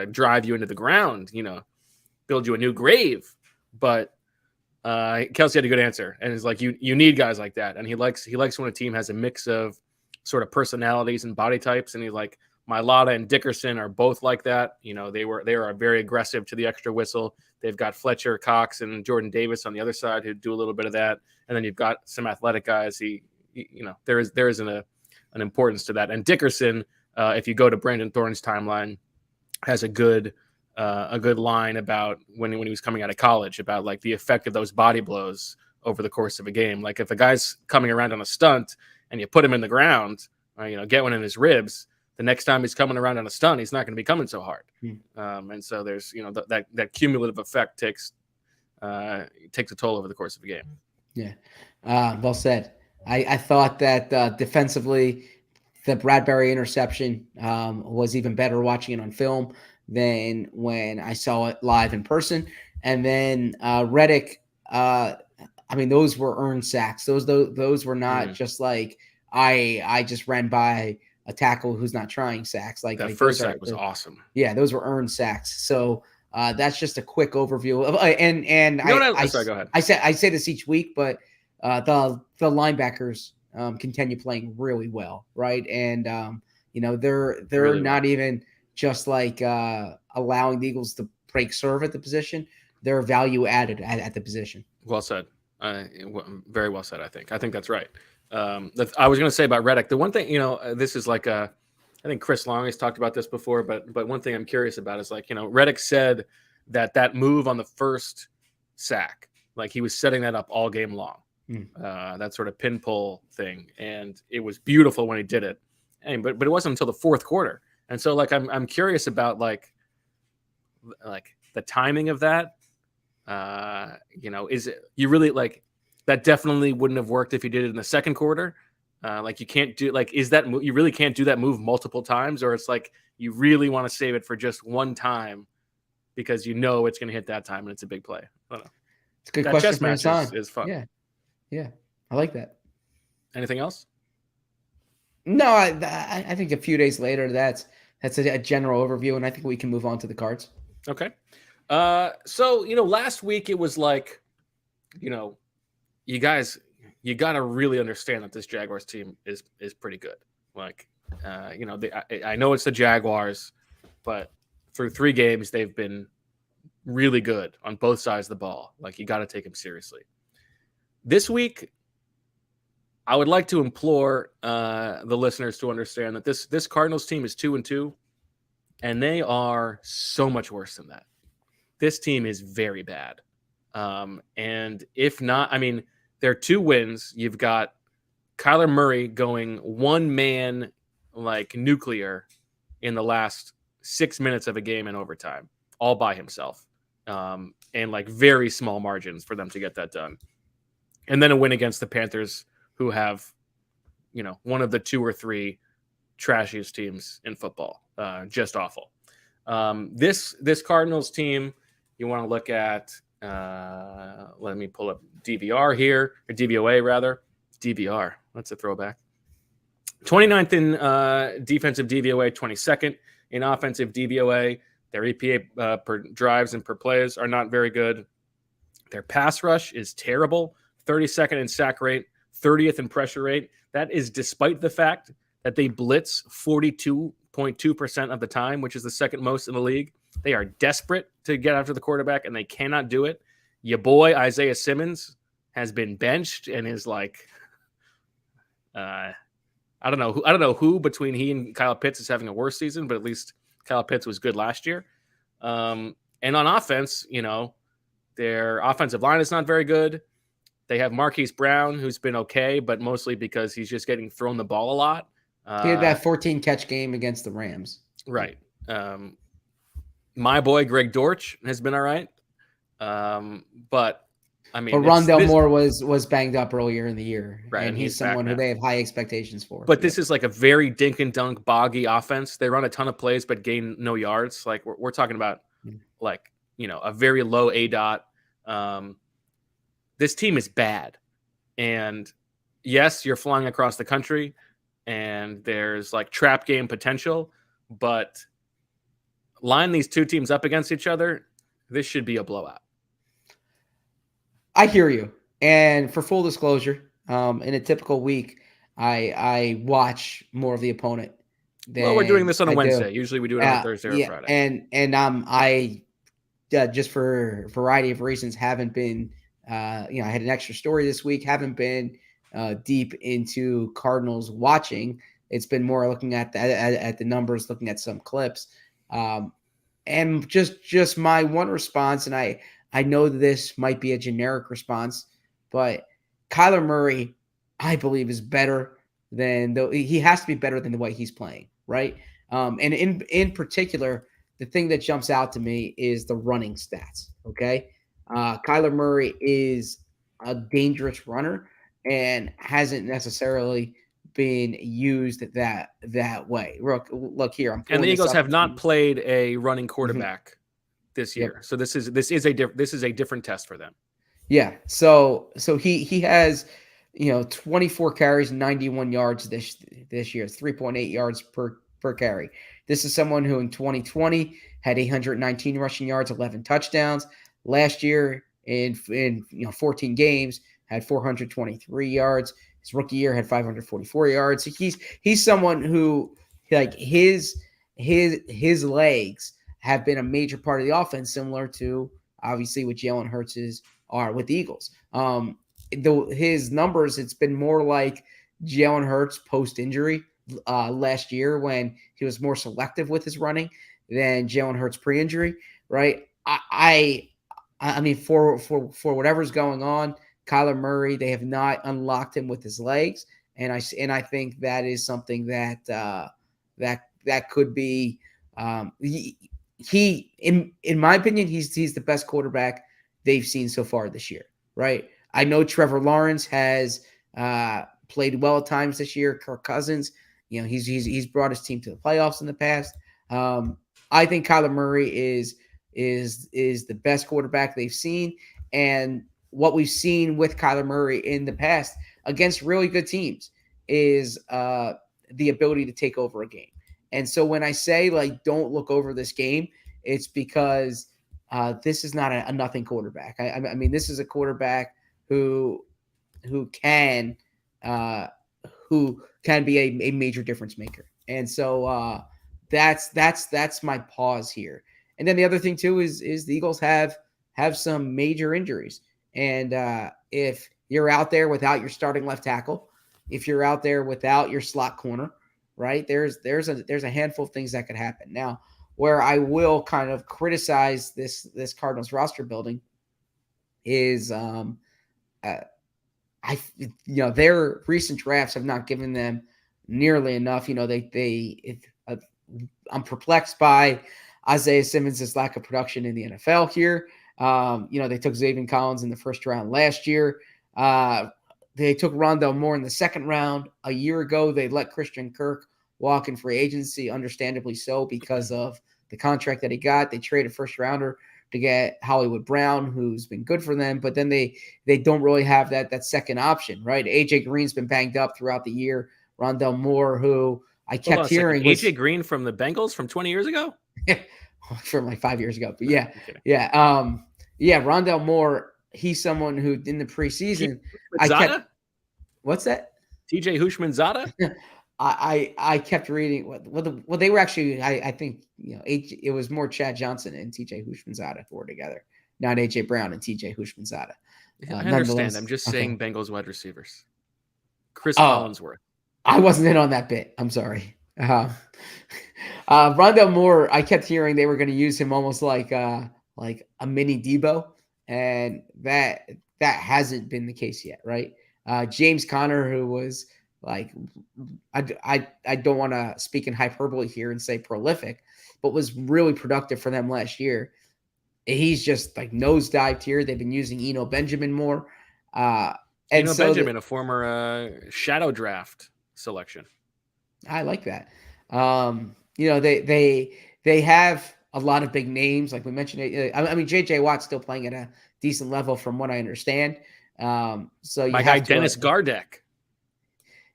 drive you into the ground, build you a new grave. But Kelsey had a good answer, and it's like you need guys like that, and he likes when a team has a mix of sort of personalities and body types, and he's like Mailata and Dickerson are both like that. They are very aggressive to the extra whistle. They've got Fletcher, Cox, and Jordan Davis on the other side who do a little bit of that, and then you've got some athletic guys. there is an importance to that. And Dickerson, if you go to Brandon Thorne's timeline, has a good line about when he was coming out of college about like the effect of those body blows over the course of a game. Like if a guy's coming around on a stunt and you put him in the ground, or, get one in his ribs, the next time he's coming around on a stunt, he's not going to be coming so hard. And so there's, that cumulative effect takes a toll over the course of a game. Yeah. Well said. I thought that defensively, the Bradbury interception was even better watching it on film than when I saw it live in person. And then Reddick, those were earned sacks. Those were not just like I just ran by a tackle who's not trying sacks. Like that first sack was awesome. Yeah, those were earned sacks. So that's just a quick overview of Sorry, go ahead. I say this each week, but the linebackers continue playing really well, right? And they're really not even just like allowing the Eagles to break serve at the position. They're value added at the position. Well said. Very well said. I think that's right. I was going to say about Reddick, the one thing, this is like I think Chris Long has talked about this before, but one thing I'm curious about is like, Reddick said that move on the first sack, like he was setting that up all game long. That sort of pin pull thing, and it was beautiful when he did it. But it wasn't until the fourth quarter, and so like I'm curious about like the timing of that. Is it you really like that? Definitely wouldn't have worked if you did it in the second quarter. Like you can't do like is that you really can't do that move multiple times, or it's like you really want to save it for just one time because it's going to hit that time and it's a big play. I don't know. It's a good that question. Chess match is fun. Yeah, I like that. Anything else? No, I think a few days later, that's a general overview, and I think we can move on to the cards. Okay. So last week it was like, you guys, you got to really understand that this Jaguars team is pretty good. Like, I know it's the Jaguars, but through 3 games they've been really good on both sides of the ball. Like, you got to take them seriously. This week, I would like to implore the listeners to understand that this Cardinals team is 2-2, and they are so much worse than that. This team is very bad. And if not, there are 2 wins. You've got Kyler Murray going one-man like nuclear in the last 6 minutes of a game in overtime, all by himself, and like very small margins for them to get that done. And then a win against the Panthers, who have, one of the 2 or 3 trashiest teams in football. Just awful. This Cardinals team, you want to look at, let me pull up DVR here, or DVOA rather. DVR, that's a throwback. 29th in defensive DVOA, 22nd in offensive DVOA. Their EPA per drives and per plays are not very good. Their pass rush is terrible. 32nd in sack rate, 30th in pressure rate. That is despite the fact that they blitz 42.2% of the time, which is the second most in the league. They are desperate to get after the quarterback, and they cannot do it. Your boy Isaiah Simmons has been benched and is like, I don't know who between he and Kyle Pitts is having a worse season, but at least Kyle Pitts was good last year. And on offense, their offensive line is not very good. They have Marquise Brown, who's been okay, but mostly because he's just getting thrown the ball a lot. He had that 14 catch game against the Rams. Right. My boy Greg Dortch has been all right. But Rondell Moore was banged up earlier in the year. Right. And he's someone who they have high expectations for. But this is like a very dink and dunk boggy offense. They run a ton of plays, but gain no yards. Like we're talking about like, a very low ADOT. This team is bad. And yes, you're flying across the country and there's like trap game potential, but line these 2 teams up against each other, this should be a blowout. I hear you. And for full disclosure, in a typical week, I watch more of the opponent. Well, we're doing this on a Wednesday. Usually we do it on a Thursday or Friday. And I just for a variety of reasons haven't been I had an extra story this week, haven't been deep into Cardinals watching. It's been more looking at the numbers, looking at some clips, and just my one response. And I know this might be a generic response, but Kyler Murray, I believe, is better he has to be better than the way he's playing, right? And in particular, the thing that jumps out to me is the running stats. Okay, Kyler Murray is a dangerous runner and hasn't necessarily been used that way. Look here, I'm And the pulling this Eagles up. have not played a running quarterback this Yep. year, so this is a different test for them. Yeah. So he has 24 carries, 91 yards this year, 3.8 yards per carry. This is someone who in 2020 had 819 rushing yards, 11 touchdowns. Last year in 14 games had 423 yards. His rookie year had 544 yards. So he's someone who, like, his legs have been a major part of the offense, similar to obviously what Jalen Hurts are with the Eagles. His numbers, it's been more like Jalen Hurts post-injury last year when he was more selective with his running than Jalen Hurts pre-injury, right? I mean, for whatever's going on, Kyler Murray, they have not unlocked him with his legs, and I think that is something that could be he in my opinion, he's the best quarterback they've seen so far this year, right? I know Trevor Lawrence has played well at times this year. Kirk Cousins, he's brought his team to the playoffs in the past. I think Kyler Murray is the best quarterback they've seen, and what we've seen with Kyler Murray in the past against really good teams is the ability to take over a game. And so when I say, like, don't look over this game, it's because this is not a nothing quarterback. I mean, this is a quarterback who can be a major difference maker. And so that's my pause here. And then the other thing too is the Eagles have some major injuries. And if you're out there without your starting left tackle, if you're out there without your slot corner, right, there's a handful of things that could happen. Now, where I will kind of criticize this Cardinals roster building is their recent drafts have not given them nearly enough. I'm perplexed by Isaiah Simmons' lack of production in the NFL here. They took Zaven Collins in the first round last year. They took Rondale Moore in the second round. A year ago, they let Christian Kirk walk in free agency, understandably so, because of the contract that he got. They traded first rounder to get Hollywood Brown, who's been good for them, but then they don't really have that second option, right? AJ Green's been banged up throughout the year. Rondale Moore, who I kept hearing was AJ Green from the Bengals from 20 years ago? from like 5 years ago. But yeah. Rondale Moore, he's someone who in the preseason what's that? TJ Hushmanzada? I kept reading well they were actually I think it was more Chad Johnson and TJ Hushmanzada who were together, not AJ Brown and TJ Hushmanzada. I understand. I'm just saying Bengals wide receivers. Chris Collinsworth. I wasn't in on that bit. I'm sorry. Rondale Moore, I kept hearing they were going to use him almost like a mini Debo, and that hasn't been the case yet, right? James Conner, who was like, I don't want to speak in hyperbole here and say prolific, but was really productive for them last year. He's just like nosedived here. They've been using Eno Benjamin more. Benjamin, a former shadow draft selection. I like that. They have a lot of big names, like we mentioned. I mean, JJ Watt's still playing at a decent level, from what I understand. So my guy Dennis Gardeck.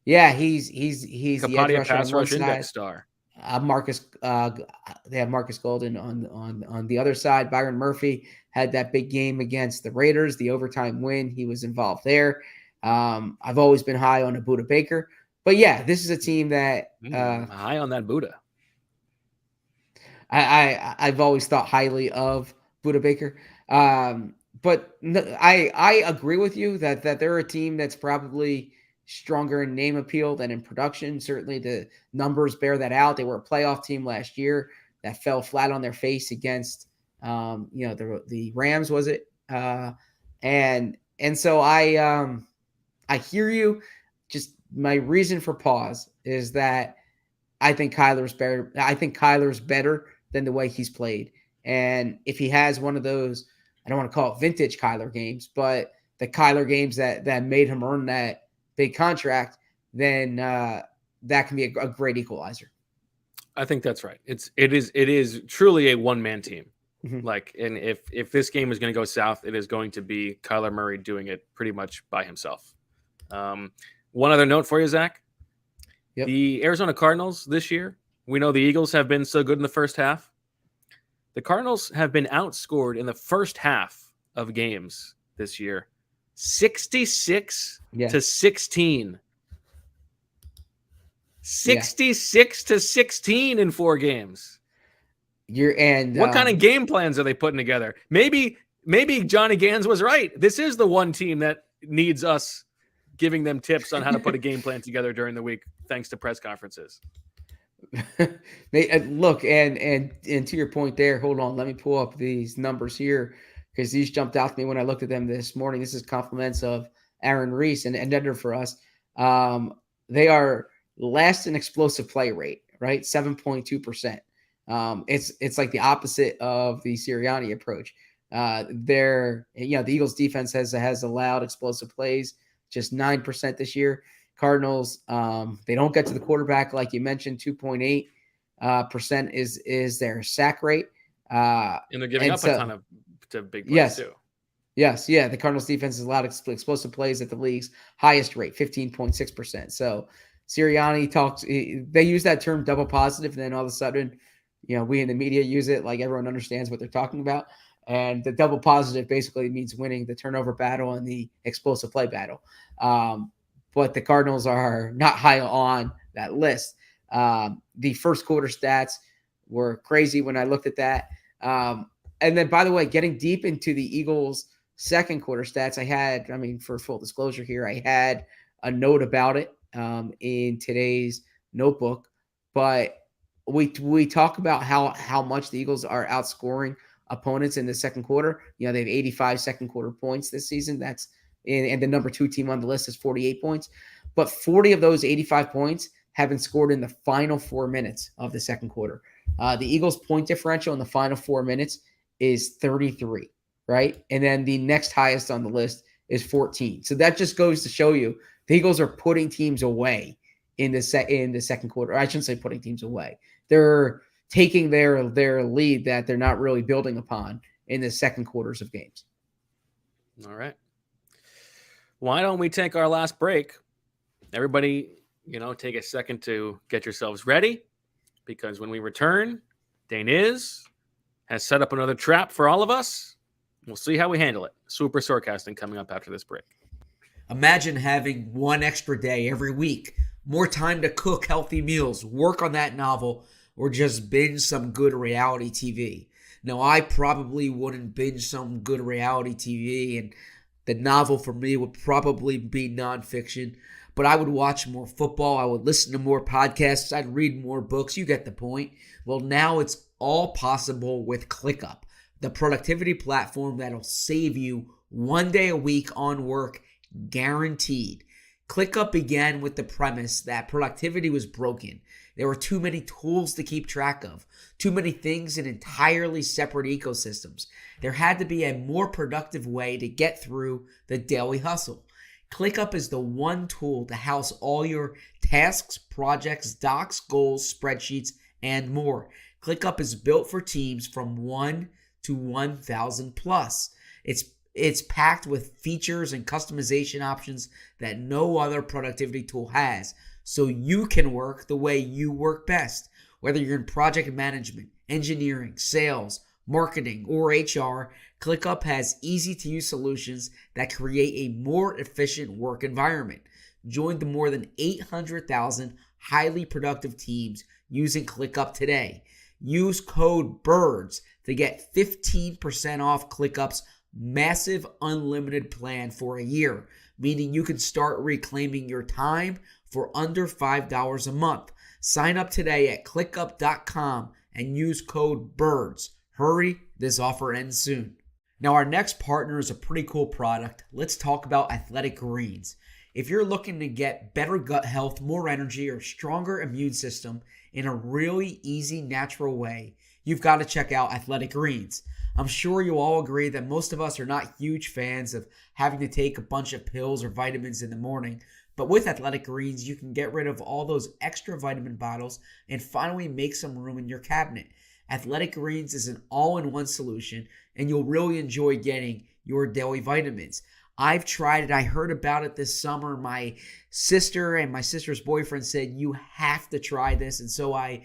Yeah, he's the Kapadia pass rush index star. They have Marcus Golden on the other side. Byron Murphy had that big game against the Raiders, the overtime win. He was involved there. I've always been high on Buda Baker, but yeah, this is a team that high on that Buda. I've always thought highly of Buda Baker, but I agree with you that they're a team that's probably stronger in name appeal than in production. Certainly the numbers bear that out. They were a playoff team last year that fell flat on their face against, the Rams, was it? And so I hear you. Just my reason for pause is that I think Kyler's better. I think Kyler's better than the way he's played. And if he has one of those, I don't want to call it vintage Kyler games, but the Kyler games that made him earn that big contract, then that can be a great equalizer. I think that's right. It is truly a one-man team. Mhm. Like, and if this game is going to go south, it is going to be Kyler Murray doing it pretty much by himself. One other note for you, Zach. Yep. The Arizona Cardinals this year, we know the Eagles have been so good in the first half. The Cardinals have been outscored in the first half of games this year, 66 to 16. 66 to 16 in 4 games. What kind of game plans are they putting together? Maybe Johnny Gans was right. This is the one team that needs us giving them tips on how to put a game plan together during the week, thanks to press conferences. Look, and to your point there, hold on, let me pull up these numbers here because these jumped out to me when I looked at them this morning. This is compliments of Aaron Reese and editor for us. They are last in explosive play rate, right? 7.2%. It's like the opposite of the Sirianni approach. The Eagles defense has allowed explosive plays, just 9% this year. Cardinals, they don't get to the quarterback, like you mentioned. 2.8% is their sack rate. And they're giving up a ton of big plays too. Yes, yeah. The Cardinals defense has allowed explosive plays at the league's highest rate, 15.6%. So Sirianni they use that term double positive, and then all of a sudden, we in the media use it like everyone understands what they're talking about. And the double positive basically means winning the turnover battle and the explosive play battle. But the Cardinals are not high on that list. The first quarter stats were crazy when I looked at that. And then, by the way, getting deep into the Eagles' second quarter stats, for full disclosure here, I had a note about it in today's notebook. But we talk about how much the Eagles are outscoring opponents in the second quarter. They have 85 second quarter points this season. And the number 2 team on the list is 48 points. But 40 of those 85 points have been scored in the final 4 minutes of the second quarter. The Eagles' point differential in the final 4 minutes is 33, right? And then the next highest on the list is 14. So that just goes to show you the Eagles are putting teams away in the second quarter. I shouldn't say putting teams away. They're taking their lead that they're not really building upon in the second quarters of games. All right. Why don't we take our last break? Everybody, take a second to get yourselves ready, because when we return, Dane has set up another trap for all of us. We'll see how we handle it. Swooper Swordcasting coming up after this break. Imagine having one extra day every week, more time to cook healthy meals, work on that novel, or just binge some good reality TV. Now, I probably wouldn't binge some good reality TV, and the novel for me would probably be nonfiction, but I would watch more football. I would listen to more podcasts. I'd read more books. You get the point. Well, now it's all possible with ClickUp, the productivity platform that'll save you one day a week on work, guaranteed. ClickUp began with the premise that productivity was broken. There were too many tools to keep track of, too many things in entirely separate ecosystems. There had to be a more productive way to get through the daily hustle. ClickUp is the one tool to house all your tasks, projects, docs, goals, spreadsheets, and more. ClickUp is built for teams from 1 to 1,000 plus. It's packed with features and customization options that no other productivity tool has, so you can work the way you work best. Whether you're in project management, engineering, sales, marketing, or HR, ClickUp has easy-to-use solutions that create a more efficient work environment. Join the more than 800,000 highly productive teams using ClickUp today. Use code BIRDS to get 15% off ClickUp's massive unlimited plan for a year. meaning you can start reclaiming your time for under $5 a month. Sign up today at clickup.com and use code BIRDS. Hurry, this offer ends soon. Now, our next partner is a pretty cool product. Let's talk about Athletic Greens. If you're looking to get better gut health, more energy, or stronger immune system in a really easy, natural way, you've got to check out Athletic Greens. I'm sure you'll all agree that most of us are not huge fans of having to take a bunch of pills or vitamins in the morning, but with Athletic Greens, you can get rid of all those extra vitamin bottles and finally make some room in your cabinet. Athletic Greens is an all-in-one solution, and you'll really enjoy getting your daily vitamins. I've tried it. I heard about it this summer. My sister and my sister's boyfriend said, you have to try this. And so I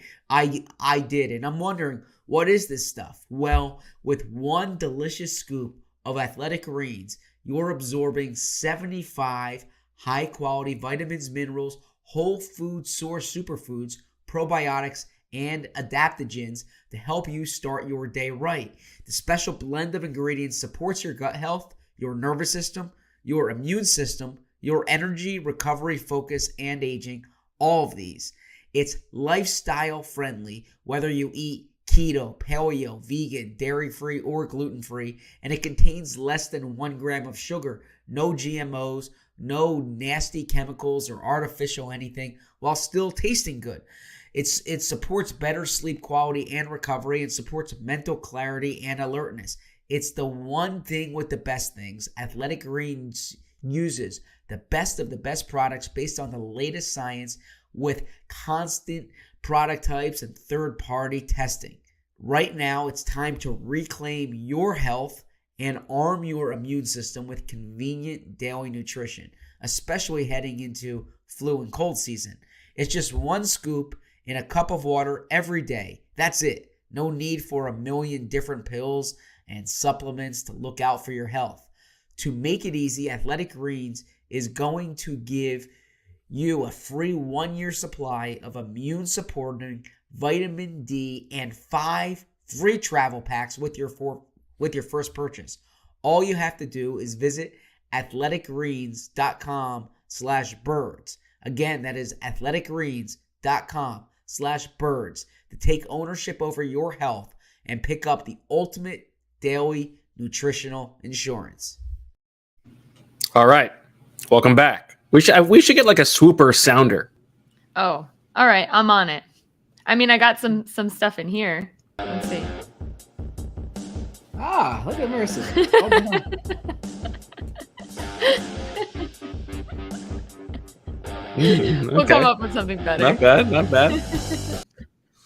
did. And I'm wondering, what is this stuff? Well, with one delicious scoop of Athletic Greens, you're absorbing 75 high-quality vitamins, minerals, whole food source superfoods, probiotics, and adaptogens to help you start your day right. The special blend of ingredients supports your gut health, your nervous system, your immune system, your energy, recovery, focus, and aging, all of these. It's lifestyle friendly, whether you eat keto, paleo, vegan, dairy-free, or gluten-free, and it contains less than 1 gram of sugar, no GMOs, no nasty chemicals or artificial anything, while still tasting good. It supports better sleep quality and recovery and supports mental clarity and alertness. It's the one thing with the best things. Athletic Greens uses the best of the best products based on the latest science with constant product types and third-party testing. Right now, it's time to reclaim your health and arm your immune system with convenient daily nutrition, especially heading into flu and cold season. It's just one scoop in a cup of water every day. That's it. No need for a million different pills and supplements to look out for your health. To make it easy, Athletic Greens is going to give you a free 1-year supply of immune-supporting vitamin D and 5 free travel packs with your first purchase. All you have to do is visit athleticgreens.com/birds. Again, that is athleticgreens.com/birds to take ownership over your health and pick up the ultimate daily nutritional insurance. All right, welcome back. We should get like a Swooper sounder. Oh, all right. I'm on it. I mean, I got some stuff in here. Let's see. Ah, look at Marissa. We'll come up with something better. Not bad.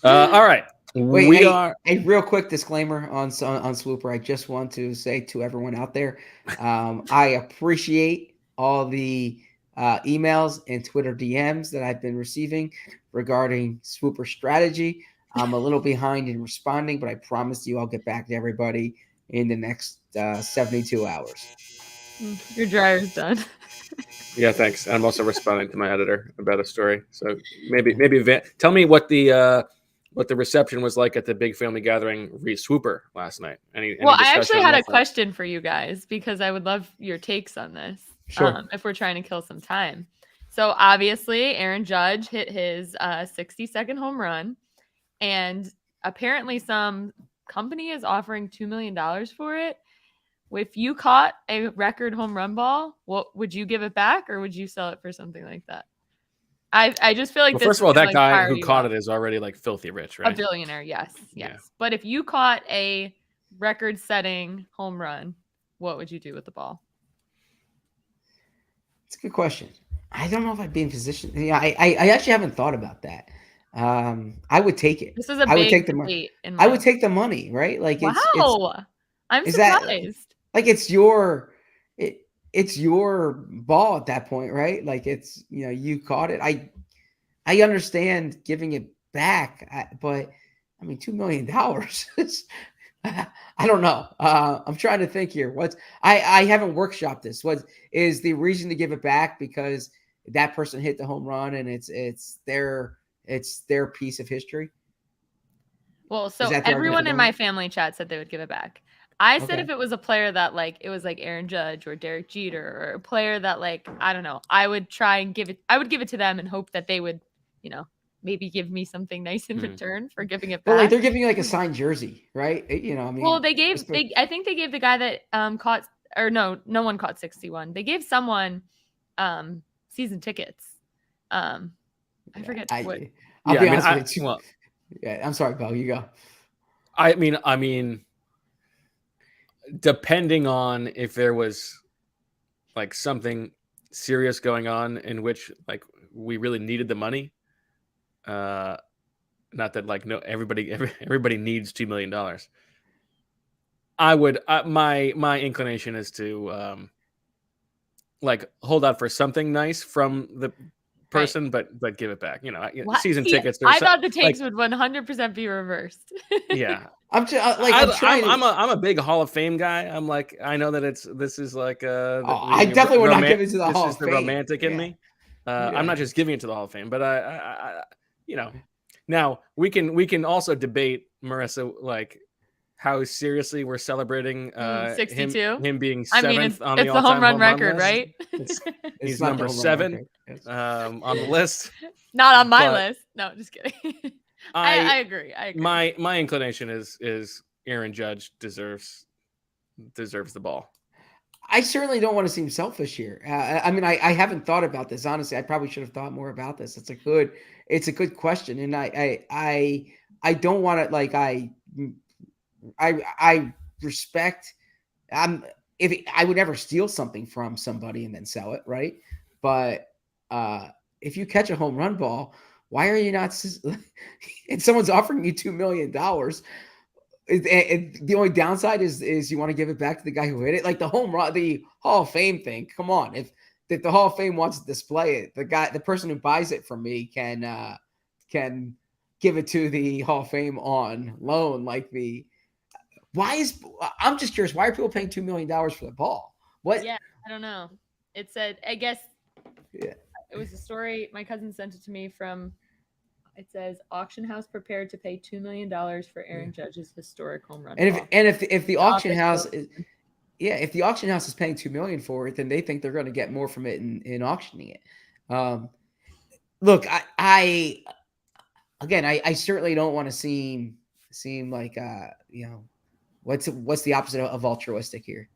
All right. Wait, a real quick disclaimer on Swooper. I just want to say to everyone out there, I appreciate all the emails and Twitter DMs that I've been receiving regarding Swooper strategy. I'm a little behind in responding, but I promise you I'll get back to everybody in the next 72 hours. Your dryer's done. Yeah, thanks. I'm also responding to my editor about a story. So maybe tell me what the reception was like at the big family gathering Swooper last night. Any well, I actually discussion had on a that? question for you guys because I would love your takes on this. Sure. If we're trying to kill some time. So obviously Aaron Judge hit his 60-second home run, and apparently some company is offering $2 million for it. If you caught a record home run ball, what would you give it back, or would you sell it for something like that? I just feel like this. First of all, that like guy who caught it is already like filthy rich, right? A billionaire, yes. Yeah. But if you caught a record-setting home run, what would you do with the ball? It's a good question. I don't know if I'd be in position. Yeah, I actually haven't thought about that. I would take it. This is a I would big take the money. I would take the money, right? Like wow. I'm is surprised. That, like it's your ball at that point, right? Like it's, you caught it. I understand giving it back, but I mean, $2 million. I don't know. I'm trying to think here. I haven't workshopped this. What is the reason to give it back? Because that person hit the home run and it's their piece of history. Well, so everyone in my family chat said they would give it back. I said Okay. if it was a player that like it was like Aaron Judge or Derek Jeter or a player that like I don't know, I would try and give it. I would give it to them and hope that they would, maybe give me something nice in Hmm. return for giving it But like back. they're giving you like a signed jersey, right? I mean, Well, they gave just for- I think they gave the guy that caught or no one caught 61. They gave someone season tickets. I forget what. I'll Yeah, be I mean, honest with you. well, Yeah, I'm sorry, Bo. You go. I mean, depending on if there was like something serious going on in which like we really needed the money, not that like no everybody needs $2 million. I would my inclination is to like hold out for something nice from the person, but give it back. What? Season See, tickets. I thought the takes would 100% be reversed. Yeah. I'm trying. I'm a big Hall of Fame guy. I'm like, I know that this is like I definitely would not give it to the Hall of Fame. This is the romantic in me. I'm not just giving it to the Hall of Fame, but I now we can also debate, Marissa, like how seriously we're celebrating 62. him being I seventh mean, it's on the the all-time home run record, list. right? He's not number the home run 7 record. Yes. on the list. Not on my But list. No, just kidding. I agree. My inclination is Aaron Judge deserves the ball. I certainly don't want to seem selfish here. I mean, I haven't thought about this honestly. I probably should have thought more about this. It's a good question, and I don't want to like I respect. I would never steal something from somebody and then sell it, right? But if you catch a home run ball, why are you not? And someone's offering you $2 million. The only downside is you want to give it back to the guy who hit it, like the home run, the Hall of Fame thing. Come on, if the Hall of Fame wants to display it, the person who buys it from me can give it to the Hall of Fame on loan. I'm just curious, why are people paying $2 million for the ball? What? Yeah, I don't know. It said, I guess. Yeah. It was a story. My cousin sent it to me from. It says auction house prepared to pay $2 million for Aaron Judge's historic home run. And ball. if the auction house if the auction house is paying $2 million for it, then they think they're going to get more from it in auctioning it. Look, I certainly don't want to seem like what's the opposite of altruistic here?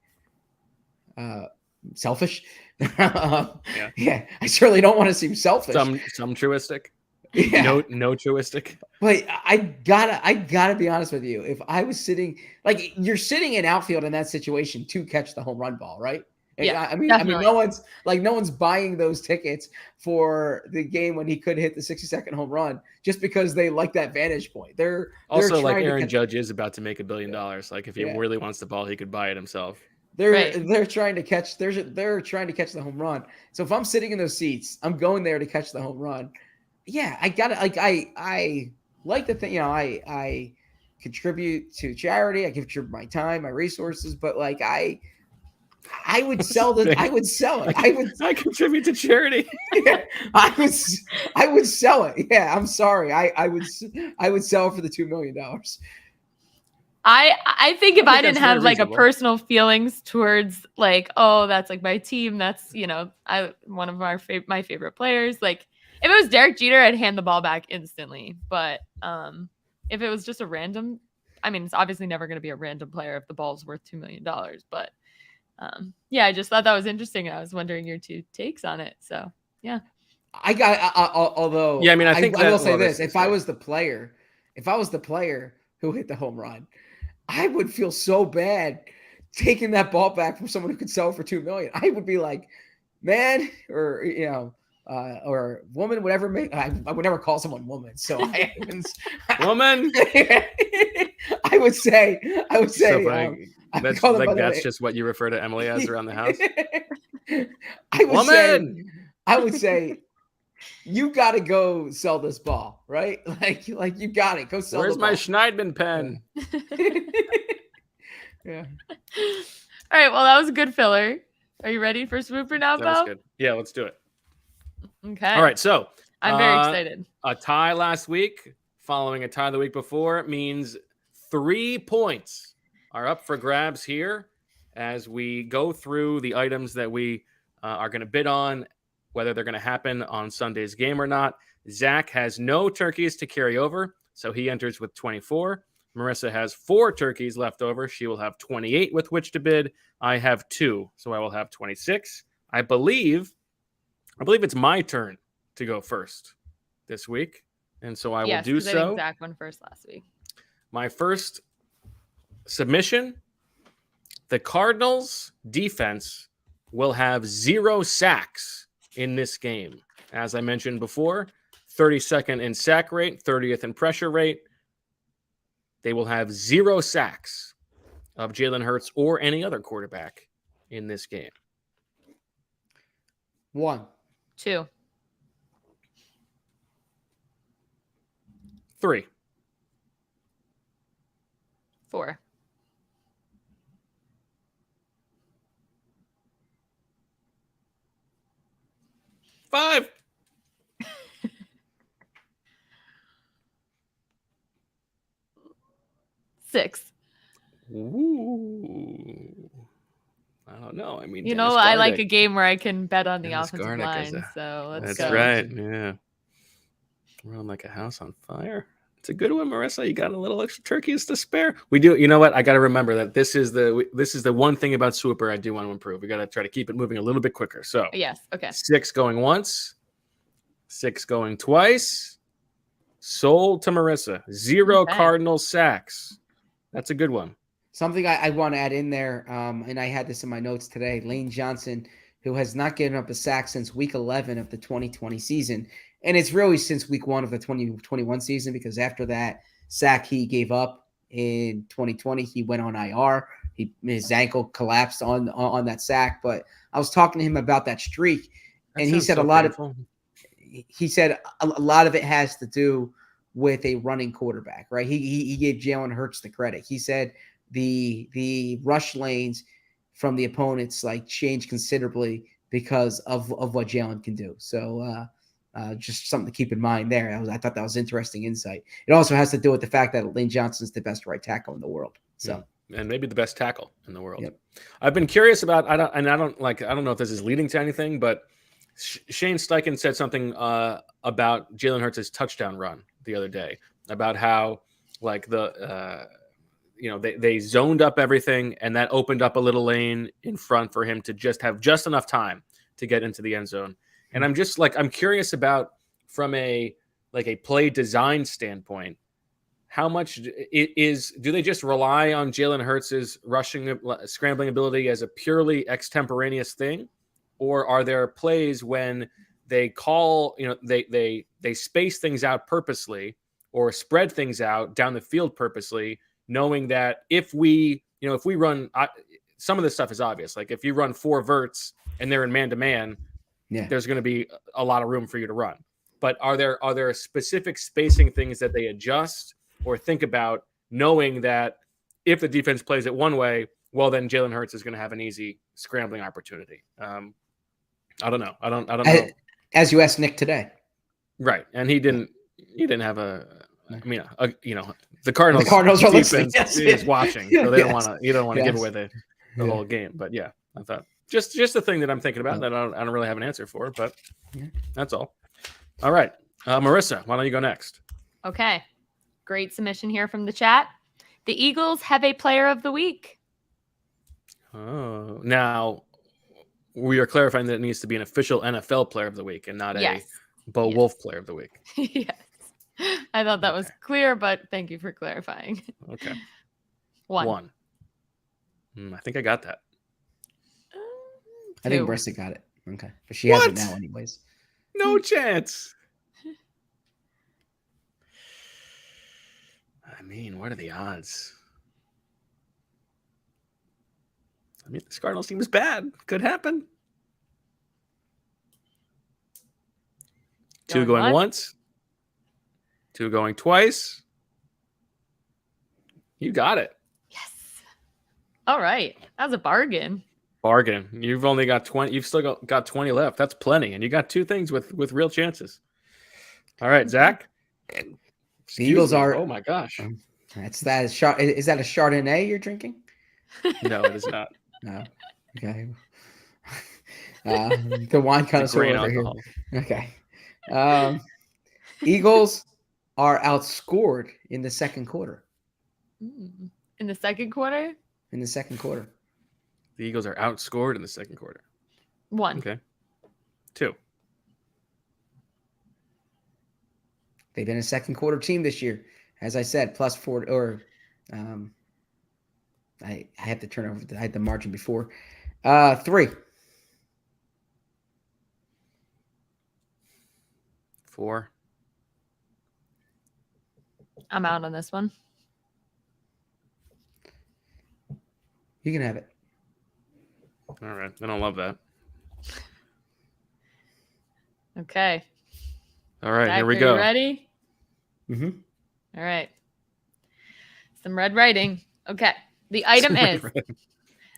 Selfish. Yeah, I certainly don't want to seem selfish. Some truistic. Yeah. No truistic. But I gotta be honest with you. If I was sitting, like you're sitting in outfield in that situation to catch the home run ball, right? Yeah, I mean, no one's buying those tickets for the game when he could hit the 60-second home run just because they like that vantage point. They're also like trying Aaron Judge is about to make $1 billion. Like if he really wants the ball, he could buy it himself. They're trying to catch. They're trying to catch the home run. So if I'm sitting in those seats, I'm going there to catch the home run. Yeah, I gotta I like to think, I contribute to charity. I contribute my time, my resources, but like I would sell this. I would sell it. I contribute to charity. Yeah, I would sell it. Yeah, I'm sorry. I would sell it for the $2 million. I think if I didn't have like reasonable. a personal feelings towards like, oh, that's like my team. That's, one of my favorite players. Like if it was Derek Jeter, I'd hand the ball back instantly. But if it was just a random, I mean, it's obviously never going to be a random player if the ball's worth $2 million. But I just thought that was interesting. I was wondering your two takes on it. So yeah, although yeah, I mean, I will say this: if I was the player who hit the home run, I would feel so bad taking that ball back from someone who could sell it for $2 million. I would be like, man, or or woman, whatever. I would never call someone woman. So woman. I would say. So that's like that's just what you refer to Emily as around the house. I would say, you got to go sell this ball, right? Like you got it. Go sell. Where's my Schneidman pen? Yeah. All right. Well, that was a good filler. Are you ready for Swooper now, That was Bo? good. Yeah, let's do it. Okay. All right. So I'm very excited. A tie last week, following a tie the week before, means 3 points are up for grabs here as we go through the items that we are going to bid on, whether they're going to happen on Sunday's game or not. Zach has no turkeys to carry over, so he enters with 24. Marissa has 4 turkeys left over. She will have 28 with which to bid. I have 2, so I will have 26. I believe it's my turn to go first this week, and so I will do 'cause I so. think Zach went first last week. My first submission: the Cardinals defense will have 0 sacks in this game. As I mentioned before, 32nd in sack rate, 30th in pressure rate. They will have 0 sacks of Jalen Hurts or any other quarterback in this game. 1. 2. 3. 4. 5. 6. Ooh. I don't know. I mean, You Dennis know, I like Garnick- a game where I can bet on the Dennis offensive Garnick is line. So let's That's go. right. Yeah. Run like a house on fire. It's a good one, Marissa. You got a little extra turkeys to spare. We do. You know what? I got to remember that this is the one thing about Swooper I do want to improve. We got to try to keep it moving a little bit quicker. So Yes. Okay. 6 going once, 6 going twice. Sold to Marissa. 0 Okay. Cardinal sacks. That's a good one. Something I want to add in there, and I had this in my notes today, Lane Johnson, who has not given up a sack since week 11 of the 2020 season. And it's really since week 1 of the 2021 season, because after that sack he gave up in 2020, he went on IR. His ankle collapsed on that sack. But I was talking to him about that streak, and he said a lot of it has to do with a running quarterback, right? He gave Jalen Hurts the credit. He said the rush lanes from the opponents like change considerably because of what Jalen can do. So just something to keep in mind there. I thought that was interesting insight. It also has to do with the fact that Lane Johnson's the best right tackle in the world. So and maybe the best tackle in the world. Yep. I've been curious about. I don't know if this is leading to anything, but Shane Steichen said something about Jalen Hurts' touchdown run the other day about how like they zoned up everything, and that opened up a little lane in front for him to just have just enough time to get into the end zone. And I'm curious about, from a play design standpoint, how much do they just rely on Jalen Hurts' rushing, scrambling ability as a purely extemporaneous thing? Or are there plays when they call, they space things out purposely or spread things out down the field purposely, knowing that if we run, some of this stuff is obvious. Like if you run 4 verts and they're in man-to-man, there's going to be a lot of room for you to run. But are there specific spacing things that they adjust or think about, knowing that if the defense plays it one way, well, then Jalen Hurts is going to have an easy scrambling opportunity. I don't know. I don't know. As you asked Nick today, right? And he didn't have the Cardinals. The Cardinals are listening. Defense is watching, so they don't want to. You don't want to give Yes. away the whole game. But yeah, I thought just the thing that I'm thinking about that I don't really have an answer for. But that's all. All right, Marissa, why don't you go next? Okay. Great submission here from the chat. The Eagles have a player of the week. Oh, now we are clarifying that it needs to be an official NFL player of the week and not a Bo Wulf player of the week. Yes. I thought that was clear, but thank you for clarifying. Okay. 1. I think I got that. I think 2. Marissa got it. Okay. But she has it What? now anyways. No chance. I mean, what are the odds? I mean, this Cardinals team is bad. Could happen. 2 going once. 2 going twice. You got it. Yes. All right. That was a bargain. Bargain. You've only got 20. You've still got 20 left. That's plenty. And you got 2 things with real chances. All right, Zach. The Eagles are. Oh my gosh. Is that a Chardonnay you're drinking? No, it is not. No. Okay. The wine It's connoisseur grain over here. alcohol. Okay. Eagles are outscored in the second quarter. In the second quarter? In the second quarter. The Eagles are outscored in the second quarter. 1. Okay. 2. They've been a second quarter team this year. As I said, plus 4 or I had to turn over. I had the margin before. 3. 4. I'm out on this one. You can have it. All right. I don't love that. Okay. All right. Zach, Here we are go. you ready? Mm-hmm. All right. Some red writing. Okay. The item is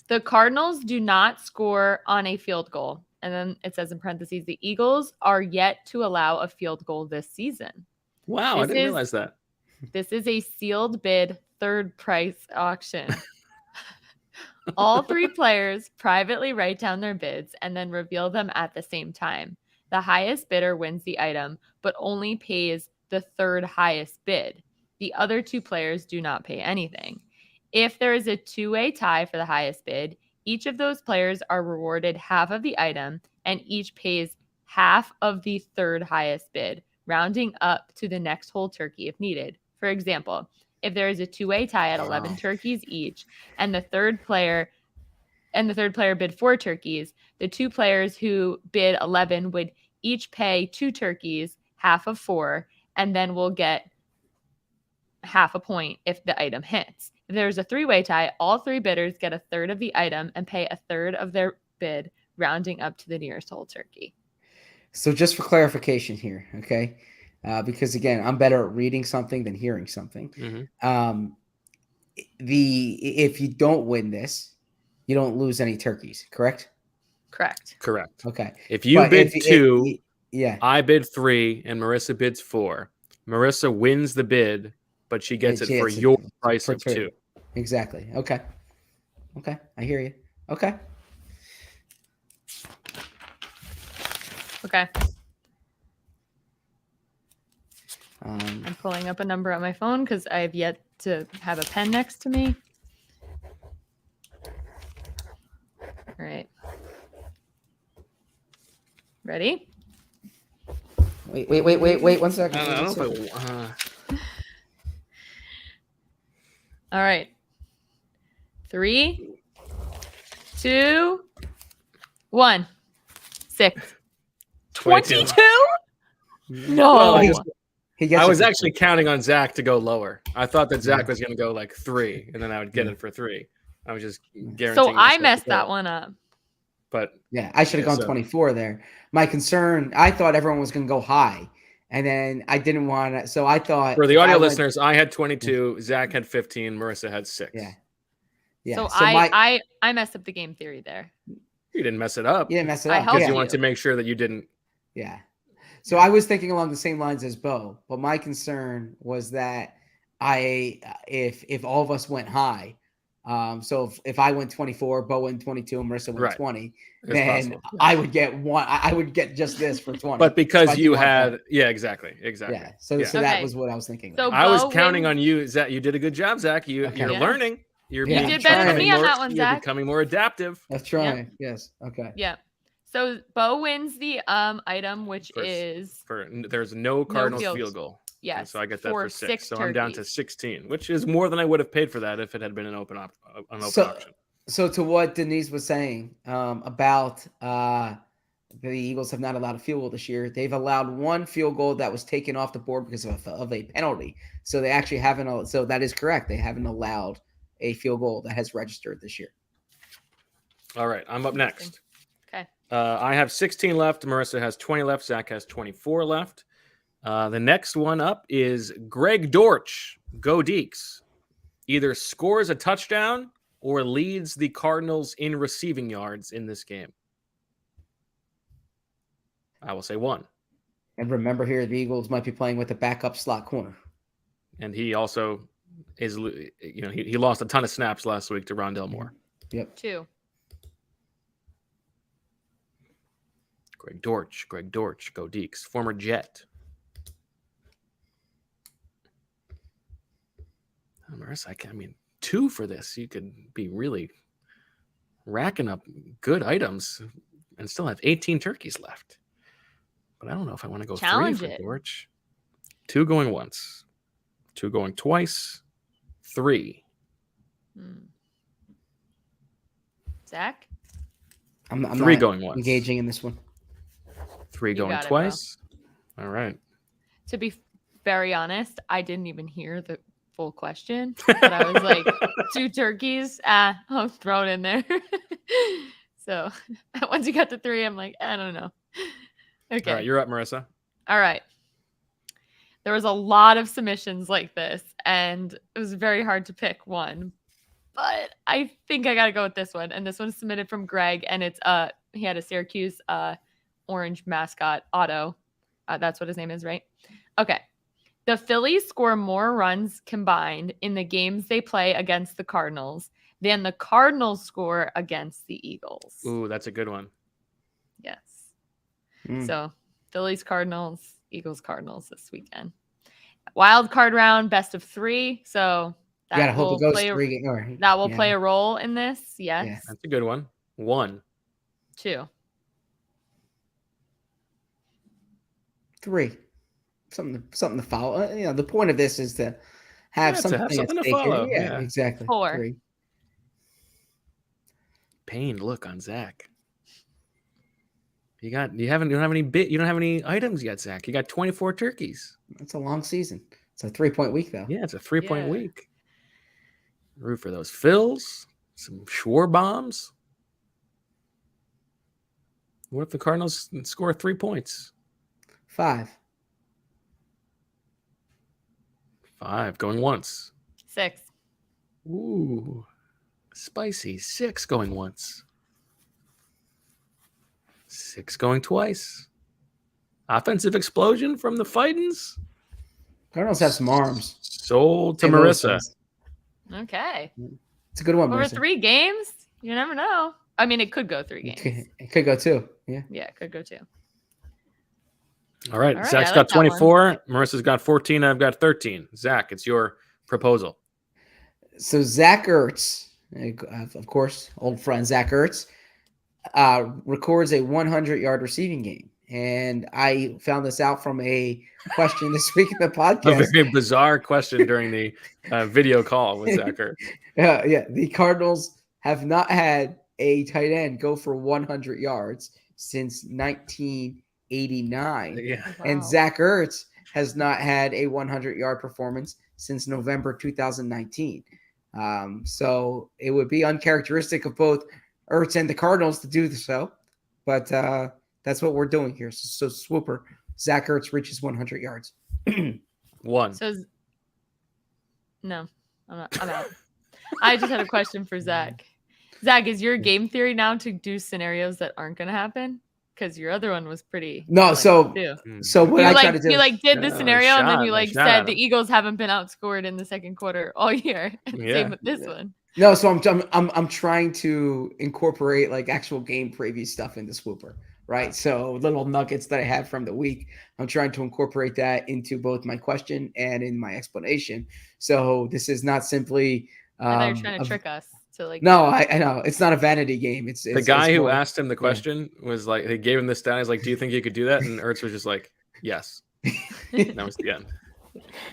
the Cardinals do not score on a field goal. And then it says in parentheses, the Eagles are yet to allow a field goal this season. Wow. I didn't realize that. This is a sealed bid third price auction. All 3 players privately write down their bids and then reveal them at the same time. The highest bidder wins the item, but only pays the third highest bid. The other 2 players do not pay anything. If there is a 2-way tie for the highest bid, each of those players are rewarded half of the item and each pays half of the third highest bid, rounding up to the next whole turkey if needed. For example, if there is a 2-way tie at 11 turkeys each and the third player bid 4 turkeys, the 2 players who bid 11 would each pay 2 turkeys, half of 4, and then will get half a point if the item hits. If there's a 3-way tie, all 3 bidders get a third of the item and pay a third of their bid, rounding up to the nearest whole turkey. So just for clarification here, okay? Because again, I'm better at reading something than hearing something. Mm-hmm. If you don't win this, you don't lose any turkeys, correct? Correct. Okay. If you But bid 2, yeah, I bid 3, and Marissa bids 4. Marissa wins the bid, but she gets it for your price of 2. Exactly. Okay. I hear you. Okay. I'm pulling up a number on my phone because I have yet to have a pen next to me. All right. Ready? Wait 1 second. I don't know if All right. 3, 2, 1. 6. 22? No. Well, I was it. actually counting on Zach to go lower. I thought that Zach was going to go like 3, and then I would get it for 3. I was just guaranteeing. So I myself messed to go. that one up. But yeah, I should have gone 24 there. My concern, I thought everyone was going to go high, and then I didn't want to. So I thought for the audio listeners, I had 22, Zach had 15, Marissa had 6. Yeah. So I messed up the game theory there. You didn't mess it up. You didn't mess it I up. helped Because you wanted to make sure that you didn't. Yeah. So I was thinking along the same lines as Bo, but my concern was that if all of us went high, so if I went 24, Bo went 22, and Marissa went 20, then possible. I would get one. I would get just this for 20. But because you had, exactly. Yeah. So that was what I was thinking. So I was counting on you, Zach. You did a good job, Zach. You're learning. You did better than me on that one, Zach. You're becoming more adaptive. That's trying. Yes. Okay. Yeah. So Bo wins the item, which is there's no Cardinals field goal. Yes. And so I get that for 6. So turkeys. I'm down to 16, which is more than I would have paid for that if it had been an open auction. So to what Denise was saying about the Eagles have not allowed a field goal this year. They've allowed 1 field goal that was taken off the board because of a penalty. So they actually haven't. So that is correct. They haven't allowed a field goal that has registered this year. All right, I'm up next. Okay. I have 16 left. Marissa has 20 left. Zach has 24 left. The next one up is Greg Dortch. Go Deeks. Either scores a touchdown or leads the Cardinals in receiving yards in this game. I will say 1. And remember here, the Eagles might be playing with a backup slot corner. And he also is, he lost a ton of snaps last week to Rondell Moore. Yep. 2. Greg Dortch, go Deeks. Former Jet. Marissa, 2 for this. You could be really racking up good items and still have 18 turkeys left. But I don't know if I want to go Challenge 3 for it. Dortch. 2 going once. 2 going twice. 3. Zach? I'm 3 not going once. engaging in this one. 3 You going got it, bro. twice. All right. To be very honest, I didn't even hear the full question, but I was like, 2 turkeys. I'll throw it in there. So once you got to 3, I'm like, I don't know. Okay. All right, you're up, Marissa. All right. There was a lot of submissions like this, and it was very hard to pick one. But I think I got to go with this one. And this one's submitted from Greg, and it's he had a Syracuse orange mascot, Otto. That's what his name is, right? Okay. The Phillies score more runs combined in the games they play against the Cardinals than the Cardinals score against the Eagles. Ooh, that's a good one. Yes. Mm. So Phillies, Cardinals, Eagles, Cardinals this weekend. Wild card round, best of 3. So You gotta that hope will it goes play 3. that will play a role in this. Yes. Yeah. That's a good one. 1. 2. 3. Something to follow. The point of this is to have Yeah, to something, have at something to stake here. follow, Yeah, yeah. exactly. 4. 3. Pained look on Zach. You don't have any items yet, Zach. You got 24 turkeys. It's a long season. It's a 3-point week though. Yeah, it's a 3-point Yeah. week. Root for those fills, some Schwar bombs. What if the Cardinals score 3 points? 5. 5 going once. 6. Ooh, spicy. 6 going once. 6 going twice. Offensive explosion from the Fightins. Cardinals have some arms. Sold to And those Marissa. things. Okay. It's a good one, Over Marissa. 3 games? You never know. I mean, it could go 3 games. It could go 2. Yeah. Yeah, it could go 2. All right. All right, Zach's I got like that one. 24. Marissa's got 14. I've got 13. Zach, it's your proposal. So Zach Ertz, of course, old friend Zach Ertz, records a 100-yard receiving game. And I found this out from a question this week in the A podcast. very bizarre question during the video call with Zach Ertz. Yeah, the Cardinals have not had a tight end go for 100 yards since 1989. Yeah. And Wow. Zach Ertz has not had a 100-yard performance since November 2019. So it would be uncharacteristic of both Ertz and the Cardinals to do so. But that's what we're doing here. So Swooper, Zach Ertz reaches 100 yards. 1. So, no, I'm out. I just had a question for Zach. Zach, is your game theory now to do scenarios that aren't going to happen? Because your other one was pretty. No, like, so too. so what You I try to do. you did the Yeah, scenario and then shot- you shot said at the him. Eagles haven't been outscored in the second quarter all year. Yeah. Same with this one. No, so I'm trying to incorporate like actual game preview stuff into Swooper, right? So little nuggets that I have from the week, I'm trying to incorporate that into both my question and in my explanation. So this is not simply. I thought you were trying to trick us to like. No, I know it's not a vanity game. It's The guy it's who more- asked him the question was like, he gave him this stat. He's like, do you think you could do that? And Ertz was just like, yes. And that was the end.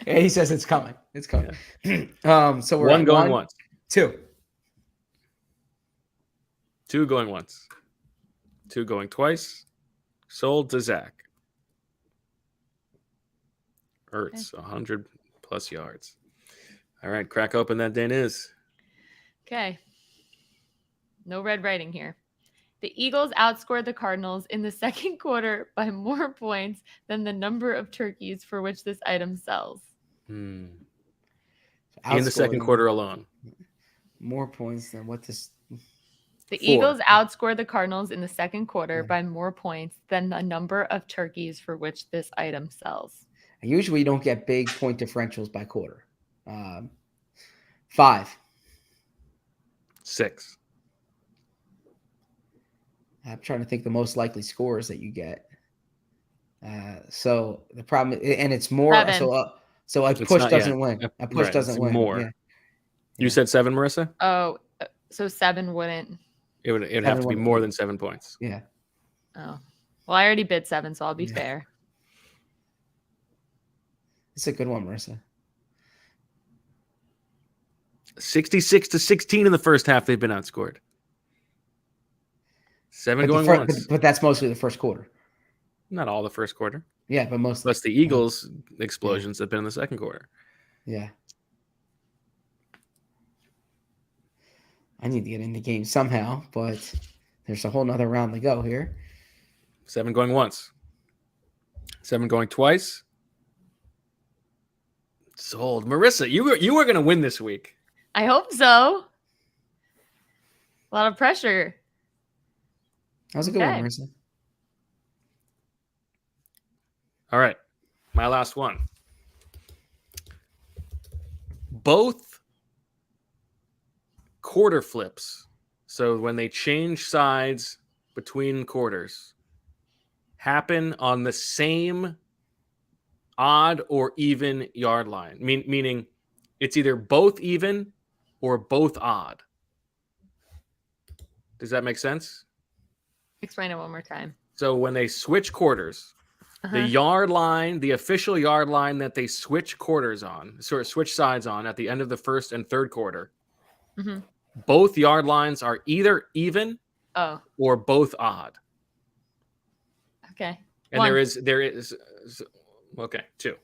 Yeah, he says it's coming. It's coming. So we're 1 at going once. 2. 2 going once. 2 going twice. Sold to Zach. Ertz, 100 plus yards. All right, crack open that Dan is. Okay. No red writing here. The Eagles outscored the Cardinals in the second quarter by more points than the number of turkeys for which this item sells. In the second Outscored quarter alone. more points than what this. The 4. Eagles outscored the Cardinals in the second quarter by more points than the number of turkeys for which this item sells. Usually, you don't get big point differentials by quarter. 5. 6. I'm trying to think the most likely scores that you get. So the problem, and it's more. 7. So a It's push not- doesn't yeah. win. A push Right, doesn't it's win. more. Yeah. You said 7, Marissa? Oh, so 7 wouldn't. It'd have Seven to be wouldn't- more than 7 points. Yeah. Oh, well, I already bid 7, so I'll be Yeah. fair. It's a good one, Marissa. 66-16 in the first half. They've been outscored. 7 going once. But that's mostly the first quarter. Not all the first quarter. Yeah, but mostly. Plus the Eagles' explosions have been in the second quarter. Yeah. I need to get in the game somehow, but there's a whole nother round to go here. 7 going once. 7 going twice. Sold. Marissa, you were going to win this week. I hope so. A lot of pressure. That was a good one, Okay. Marissa. All right. My last one. Both quarter flips, so when they change sides between quarters, happen on the same odd or even yard line, meaning it's either both even or both odd. Does that make sense? Explain it one more time. So when they switch quarters, the Uh-huh. yard line, the official yard line that they switch quarters on, sort of switch sides on at the end of the first and third quarter, Mhm. both yard lines are either even Oh, or both odd. okay. And One. there is okay, 2.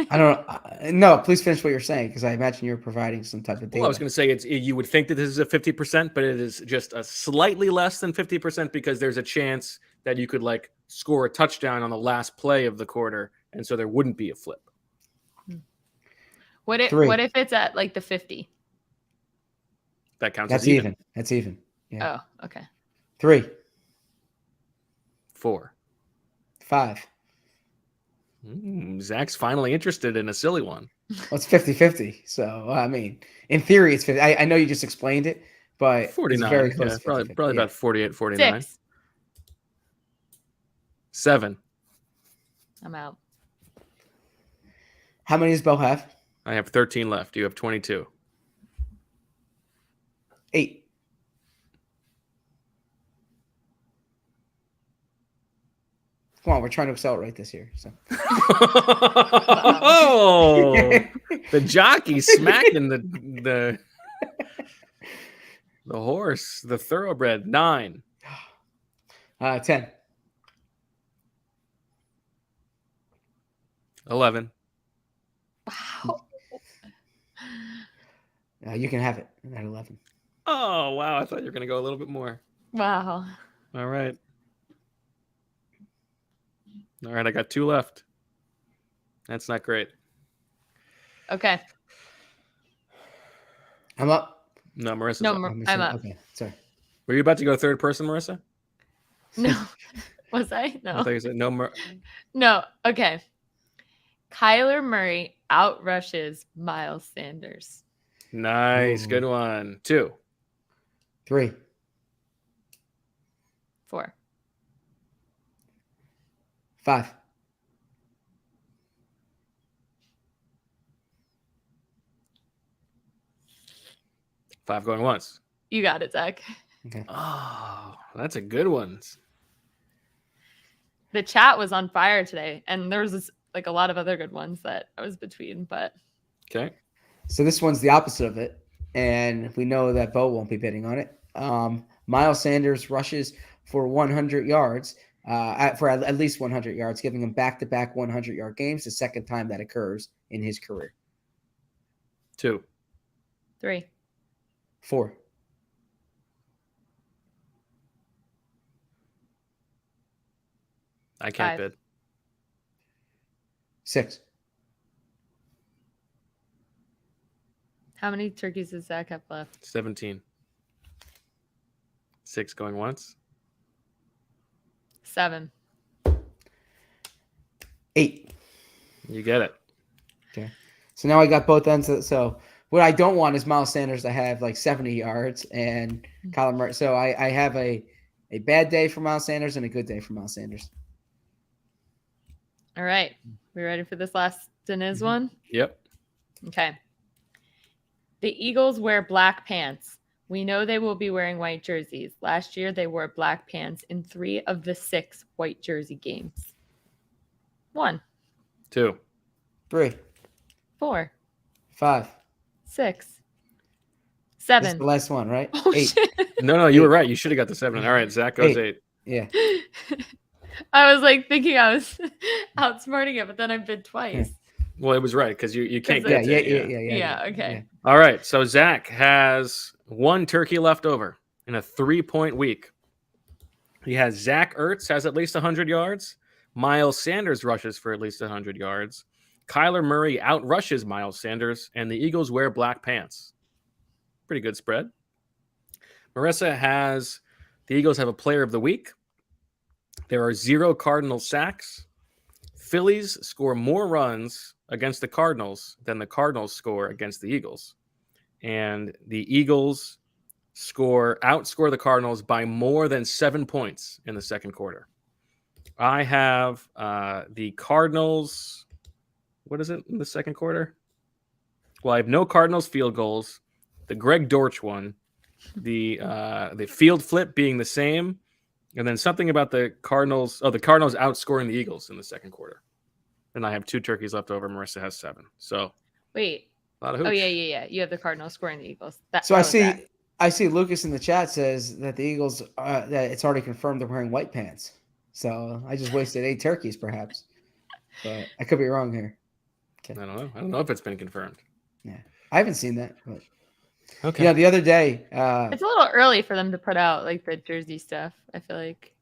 I don't no, please finish what you're saying because I imagine you're providing some type of data. Well, I was going to say you would think that this is a 50%, but it is just a slightly less than 50% because there's a chance that you could like score a touchdown on the last play of the quarter, and so there wouldn't be a flip. What if 3. it's at like the 50? That counts That's as even. even. That's even. Yeah. Oh, okay. 3, 4. 5. Zach's finally interested in a silly one. Well, it's 50-50. So, I mean, in theory, it's 50. I know you just explained it, but 49. it's very close Yeah, to probably 50-50. probably Yeah. about 48, 49. 6. 7. I'm out. How many does Bo have? I have 13 left. You have 22. 8. Come on, we're trying to accelerate this here. So Oh, the jockey smacking the horse, the thoroughbred. 9. 10. 11. Wow. You can have it at 11. Oh, wow. I thought you were going to go a little bit more. Wow. All right. All right. I got 2 left. That's not great. Okay. I'm up. No, Marissa's No, up. I'm up. Okay, sorry. Were you about to go third person, Marissa? No. Was I? I No. thought you said no. No. Okay. Kyler Murray outrushes Miles Sanders. Nice. Ooh. Good one. 2. 3, 4. 5, 5 going once. You got it, Zach. okay. Oh, that's a good one. The chat was on fire today, and there was like a lot of other good ones that I was between, but Okay. So this one's the opposite of it, and we know that Bo won't be bidding on it. Miles Sanders rushes for 100 yards, for at least 100 yards, giving him back-to-back 100-yard games, the second time that occurs in his career. 2. 3. 4, I can't 5. bid. 6, How many turkeys does Zach have left? 17. 6 going once. 7. 8. You get it. Okay. So now I got both ends. So What I don't want is Miles Sanders to have like 70 yards and Kyler Murray. So I have a bad day for Miles Sanders and a good day for Miles Sanders. All right. We ready for this last Deniz one? Yep. Okay. The Eagles wear black pants. We know they will be wearing white jerseys. Last year, they wore black pants in 3 of the 6 white jersey games. 1, 2, 3, 4, 5. 6, This 7. is the last one, right? Oh, 8. shit. No, you were right. You should have got the 7. All right, Zach goes 8. Yeah. I was like thinking I was outsmarting it, but then I bid twice. Well, it was right because you can't Yeah, get yeah, to it. Yeah, okay. All right, so Zach has 1 turkey left over in a 3-point week. He has Zach Ertz has at least 100 yards. Miles Sanders rushes for at least 100 yards. Kyler Murray outrushes Miles Sanders, and the Eagles wear black pants. Pretty good spread. Marissa has the Eagles have a player of the week. There are 0 Cardinal sacks. Phillies score more runs against the Cardinals than the Cardinals score against the Eagles. And the Eagles outscore the Cardinals by more than 7 points in the second quarter. I have the Cardinals. What is it in the second quarter? Well, I have no Cardinals field goals. The Greg Dortch one, the field flip being the same, and then something about the Cardinals. Oh, the Cardinals outscoring the Eagles in the second quarter. And I have 2 turkeys left over. Marissa has 7. So Wait. a lot of hoops. Oh, yeah. You have the Cardinals scoring the Eagles. So I see Lucas in the chat says that the Eagles that it's already confirmed they're wearing white pants. So I just wasted 8 turkeys, perhaps. But I could be wrong here. I don't know if it's been confirmed. Yeah, I haven't seen that. But Okay. yeah, the other day. It's a little early for them to put out like the jersey stuff, I feel like.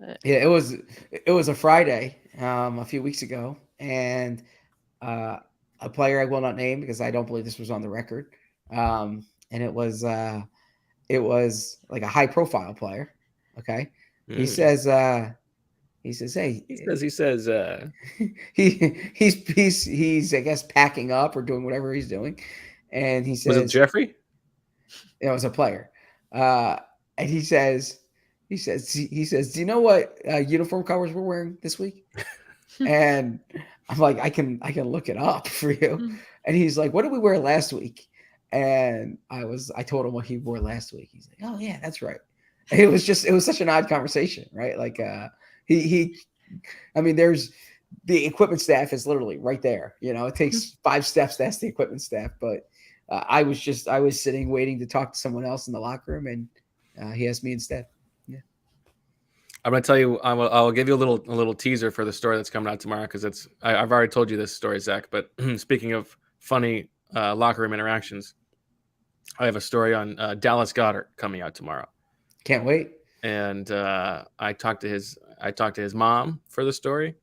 But... Yeah, it was a Friday a few weeks ago, and a player I will not name because I don't believe this was on the record. And it was like a high profile player. Okay. He says, hey, he's I guess packing up or doing whatever he's doing. And he says, was it Jeffrey? It was a player. And he says, do you know what uniform colors we're wearing this week? And I'm like, I can look it up for you. And he's like, what did we wear last week? And I told him what he wore last week. He's like, oh yeah, that's right. And it was such an odd conversation, right? Like there's the equipment staff is literally right there. You know, it takes 5 steps to ask the equipment staff, but I was sitting waiting to talk to someone else in the locker room, and he asked me instead. Yeah, I'm gonna tell you. I'll give you a little teaser for the story that's coming out tomorrow because I've already told you this story, Zach. But speaking of funny locker room interactions, I have a story on Dallas Goedert coming out tomorrow. Can't wait. And I talked to his mom for the story,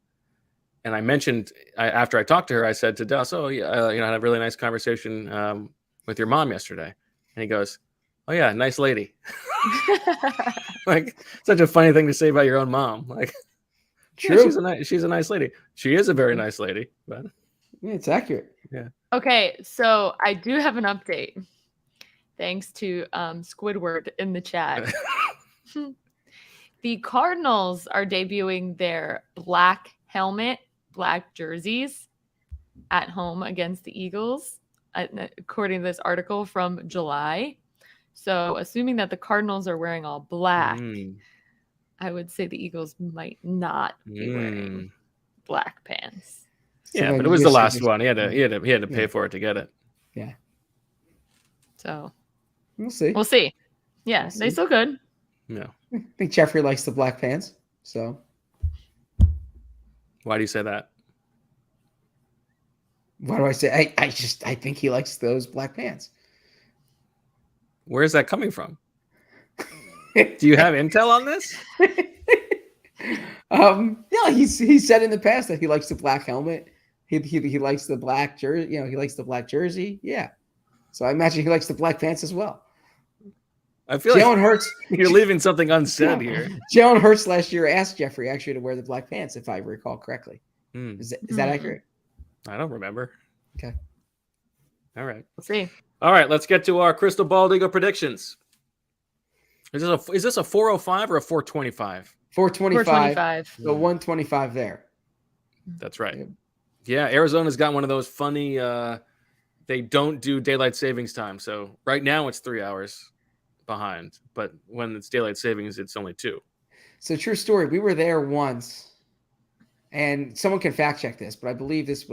and I mentioned after I talked to her, I said to Dallas, "Oh yeah, I had a really nice conversation with your mom yesterday," and he goes, "Oh yeah, nice lady." Like such a funny thing to say about your own mom. Like, true. Yeah, she's a nice lady. She is a very nice lady, but yeah, it's accurate. Yeah. Okay, so I do have an update. Thanks to Squidward in the chat. The Cardinals are debuting their black helmet, black jerseys at home against the Eagles, according to this article from July. So assuming that the Cardinals are wearing all black, I would say the Eagles might not be wearing black pants. Yeah, but it was the last one. He had to pay for it to get it. Yeah. So we'll see. We'll see. Yeah, they still could. Yeah. I think Jeffrey likes the black pants. So why do you say that? Why do I say I think he likes those black pants. Where is that coming from? Do you have intel on this? Yeah, he said in the past that he likes the black helmet. He likes the black jersey. You know, he likes the black jersey. Yeah. So I imagine he likes the black pants as well. I feel Jalen like Hurts. You're leaving something unsaid here. Jalen Hurts last year asked Jeffrey actually to wear the black pants, if I recall correctly. Is that accurate? I don't remember. Okay. All right. We'll see. All right. Let's get to our crystal ball league predictions. Is this a 405 or a 425? 425. 425. So 125 there. That's right. Yeah, Arizona's got one of those funny. They don't do daylight savings time, so right now it's 3 hours behind. But when it's daylight savings, it's only 2. So true story. We were there once, and someone can fact check this, but I believe this.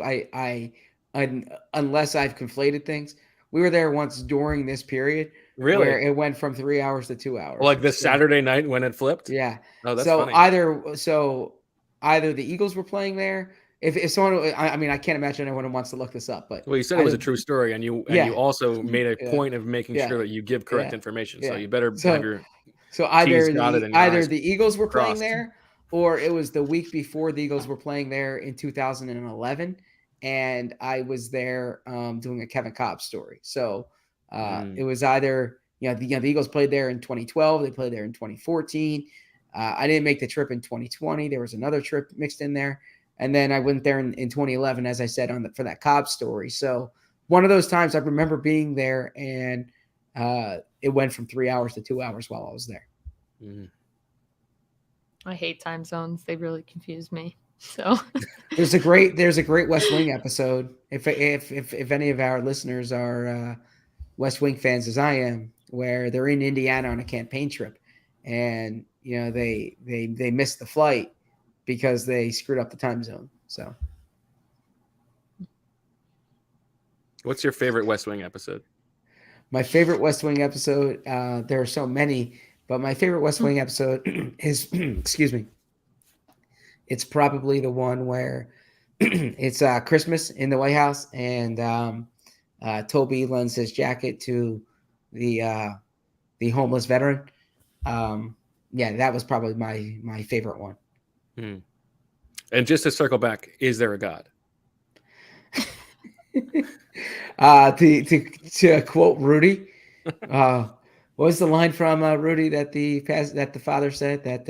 Unless I've conflated things, we were there once during this period. Really? Where it went from 3 hours to 2 hours. Like this Saturday night when it flipped? Yeah. Oh, that's so funny. either the Eagles were playing there. If someone, I mean, I can't imagine anyone wants to look this up, but Well, you said it was a true story, and you also made a point of making sure that you give correct information. So you better have your either dotted and your I's the Eagles were playing crossed. there, or it was the week before the Eagles were playing there in 2011, and I was there doing a Kevin Cobb story. So it was either the Eagles played there in 2012, they played there in 2014. I didn't make the trip in 2020. There was another trip mixed in there. And then I went there in 2011, as I said, for that Cobb story. So one of those times I remember being there, and it went from 3 hours to 2 hours while I was there. I hate time zones. They really confuse me. So there's a great West Wing episode. If any of our listeners are West Wing fans as I am, where they're in Indiana on a campaign trip, and they missed the flight because they screwed up the time zone. So, what's your favorite West Wing episode? My favorite West Wing episode, there are so many, but my favorite West Wing episode is, excuse me, it's probably the one where it's Christmas in the White House, and Toby lends his jacket to the homeless veteran. That was probably my favorite one. And just to circle back, is there a God? To quote Rudy, what was the line from Rudy that the father said that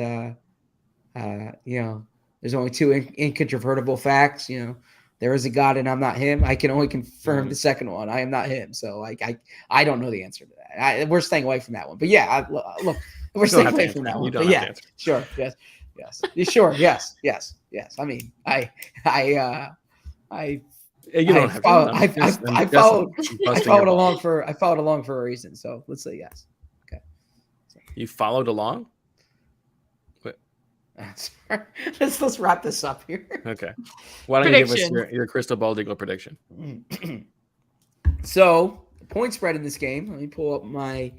there's only two incontrovertible facts. There is a God and I'm not him. I can only confirm the second one. I am not him. So I don't know the answer to that. We're staying away from that one. But yeah, look, we're staying away from that one. But yeah, sure, yes. Yes. Sure. Yes. I mean, I followed along for a reason. So let's say yes. Okay. You followed along? Let's wrap this up here. Okay. Why don't you give us your crystal ball eagle prediction? So point spread in this game. Let me pull up my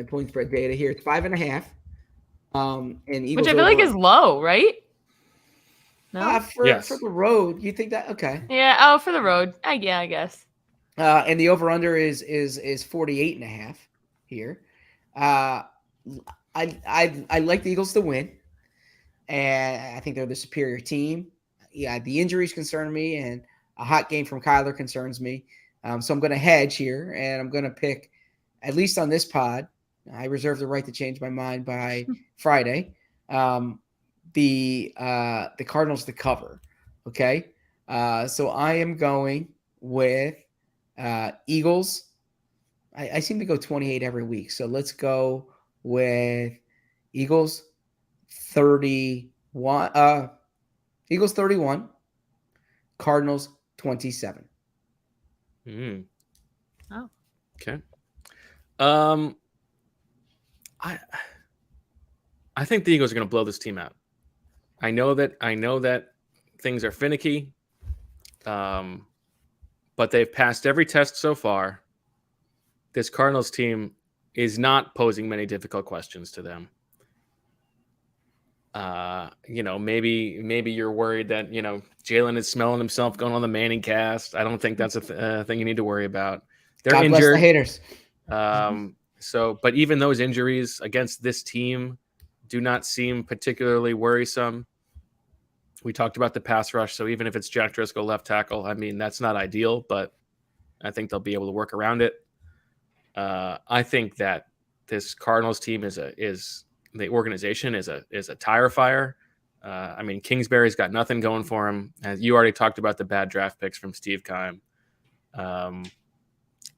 point spread data here. It's 5.5. And Eagles, which I feel like is low, right? No, for the road, you think that? Okay. Yeah. Oh, for the road, I guess. And the over under is 48.5 here. I like the Eagles to win, and I think they're the superior team. Yeah, the injuries concern me, and a hot game from Kyler concerns me. So I'm going to hedge here, and I'm going to pick, at least on this pod, I reserve the right to change my mind by Friday. The Cardinals to cover. Okay. So I am going with Eagles. I seem to go 28 every week. So let's go with Eagles 31. Eagles 31. Cardinals 27. Oh. Okay. I think the Eagles are going to blow this team out. I know that things are finicky, but they've passed every test so far. This Cardinals team is not posing many difficult questions to them. Maybe you're worried that Jalen is smelling himself going on the Manningcast. I don't think that's a thing you need to worry about. They're God injured. Bless the haters. But even those injuries against this team do not seem particularly worrisome. We talked about the pass rush, so even if it's Jack Driscoll left tackle, I mean, that's not ideal, but I think they'll be able to work around it. I think that this Cardinals team is the organization is a tire fire. I mean, Kingsbury's got nothing going for him. As you already talked about the bad draft picks from Steve Keim.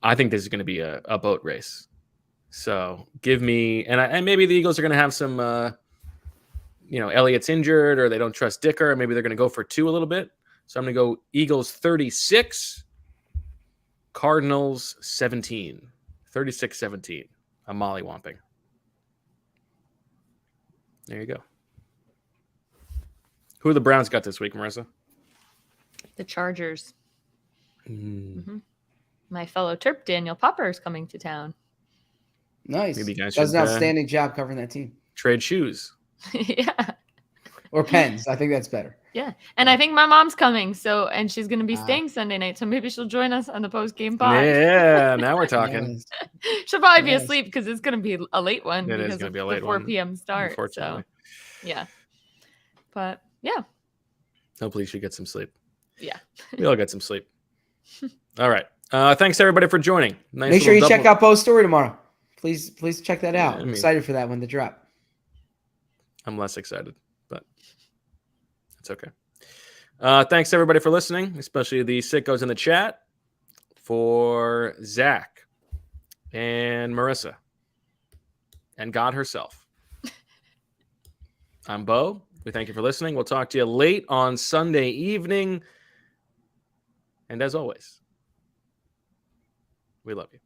I think this is going to be a boat race. So give me, and maybe the Eagles are going to have some, Elliott's injured or they don't trust Dicker. Or maybe they're going to go for 2 a little bit. So I'm going to go Eagles 36, Cardinals 17, 36-17. I'm mollywomping. There you go. Who the Browns got this week, Marissa? The Chargers. Mm-hmm. My fellow Terp, Daniel Popper, is coming to town. Nice. Maybe you guys does should, an outstanding job covering that team. Trade shoes. Yeah. Or pens. I think that's better. Yeah. And I think my mom's coming. And she's going to be staying Sunday night. So maybe she'll join us on the post-game pod. Yeah, now we're talking. Yes. She'll probably be asleep because it's going to be a late one. It is because going to of be a the late 4 one, p.m. start. unfortunately. So, yeah. But, yeah. Hopefully she gets some sleep. Yeah. We all get some sleep. All right. Thanks, everybody, for joining. Nice Make sure you little check out Bo's story tomorrow. Please check that out. I I'm mean- excited for that one to drop. I'm less excited, but it's okay. Thanks, everybody, for listening, especially the sickos in the chat. For Zach and Marissa and God herself, I'm Bo. We thank you for listening. We'll talk to you late on Sunday evening. And as always, we love you.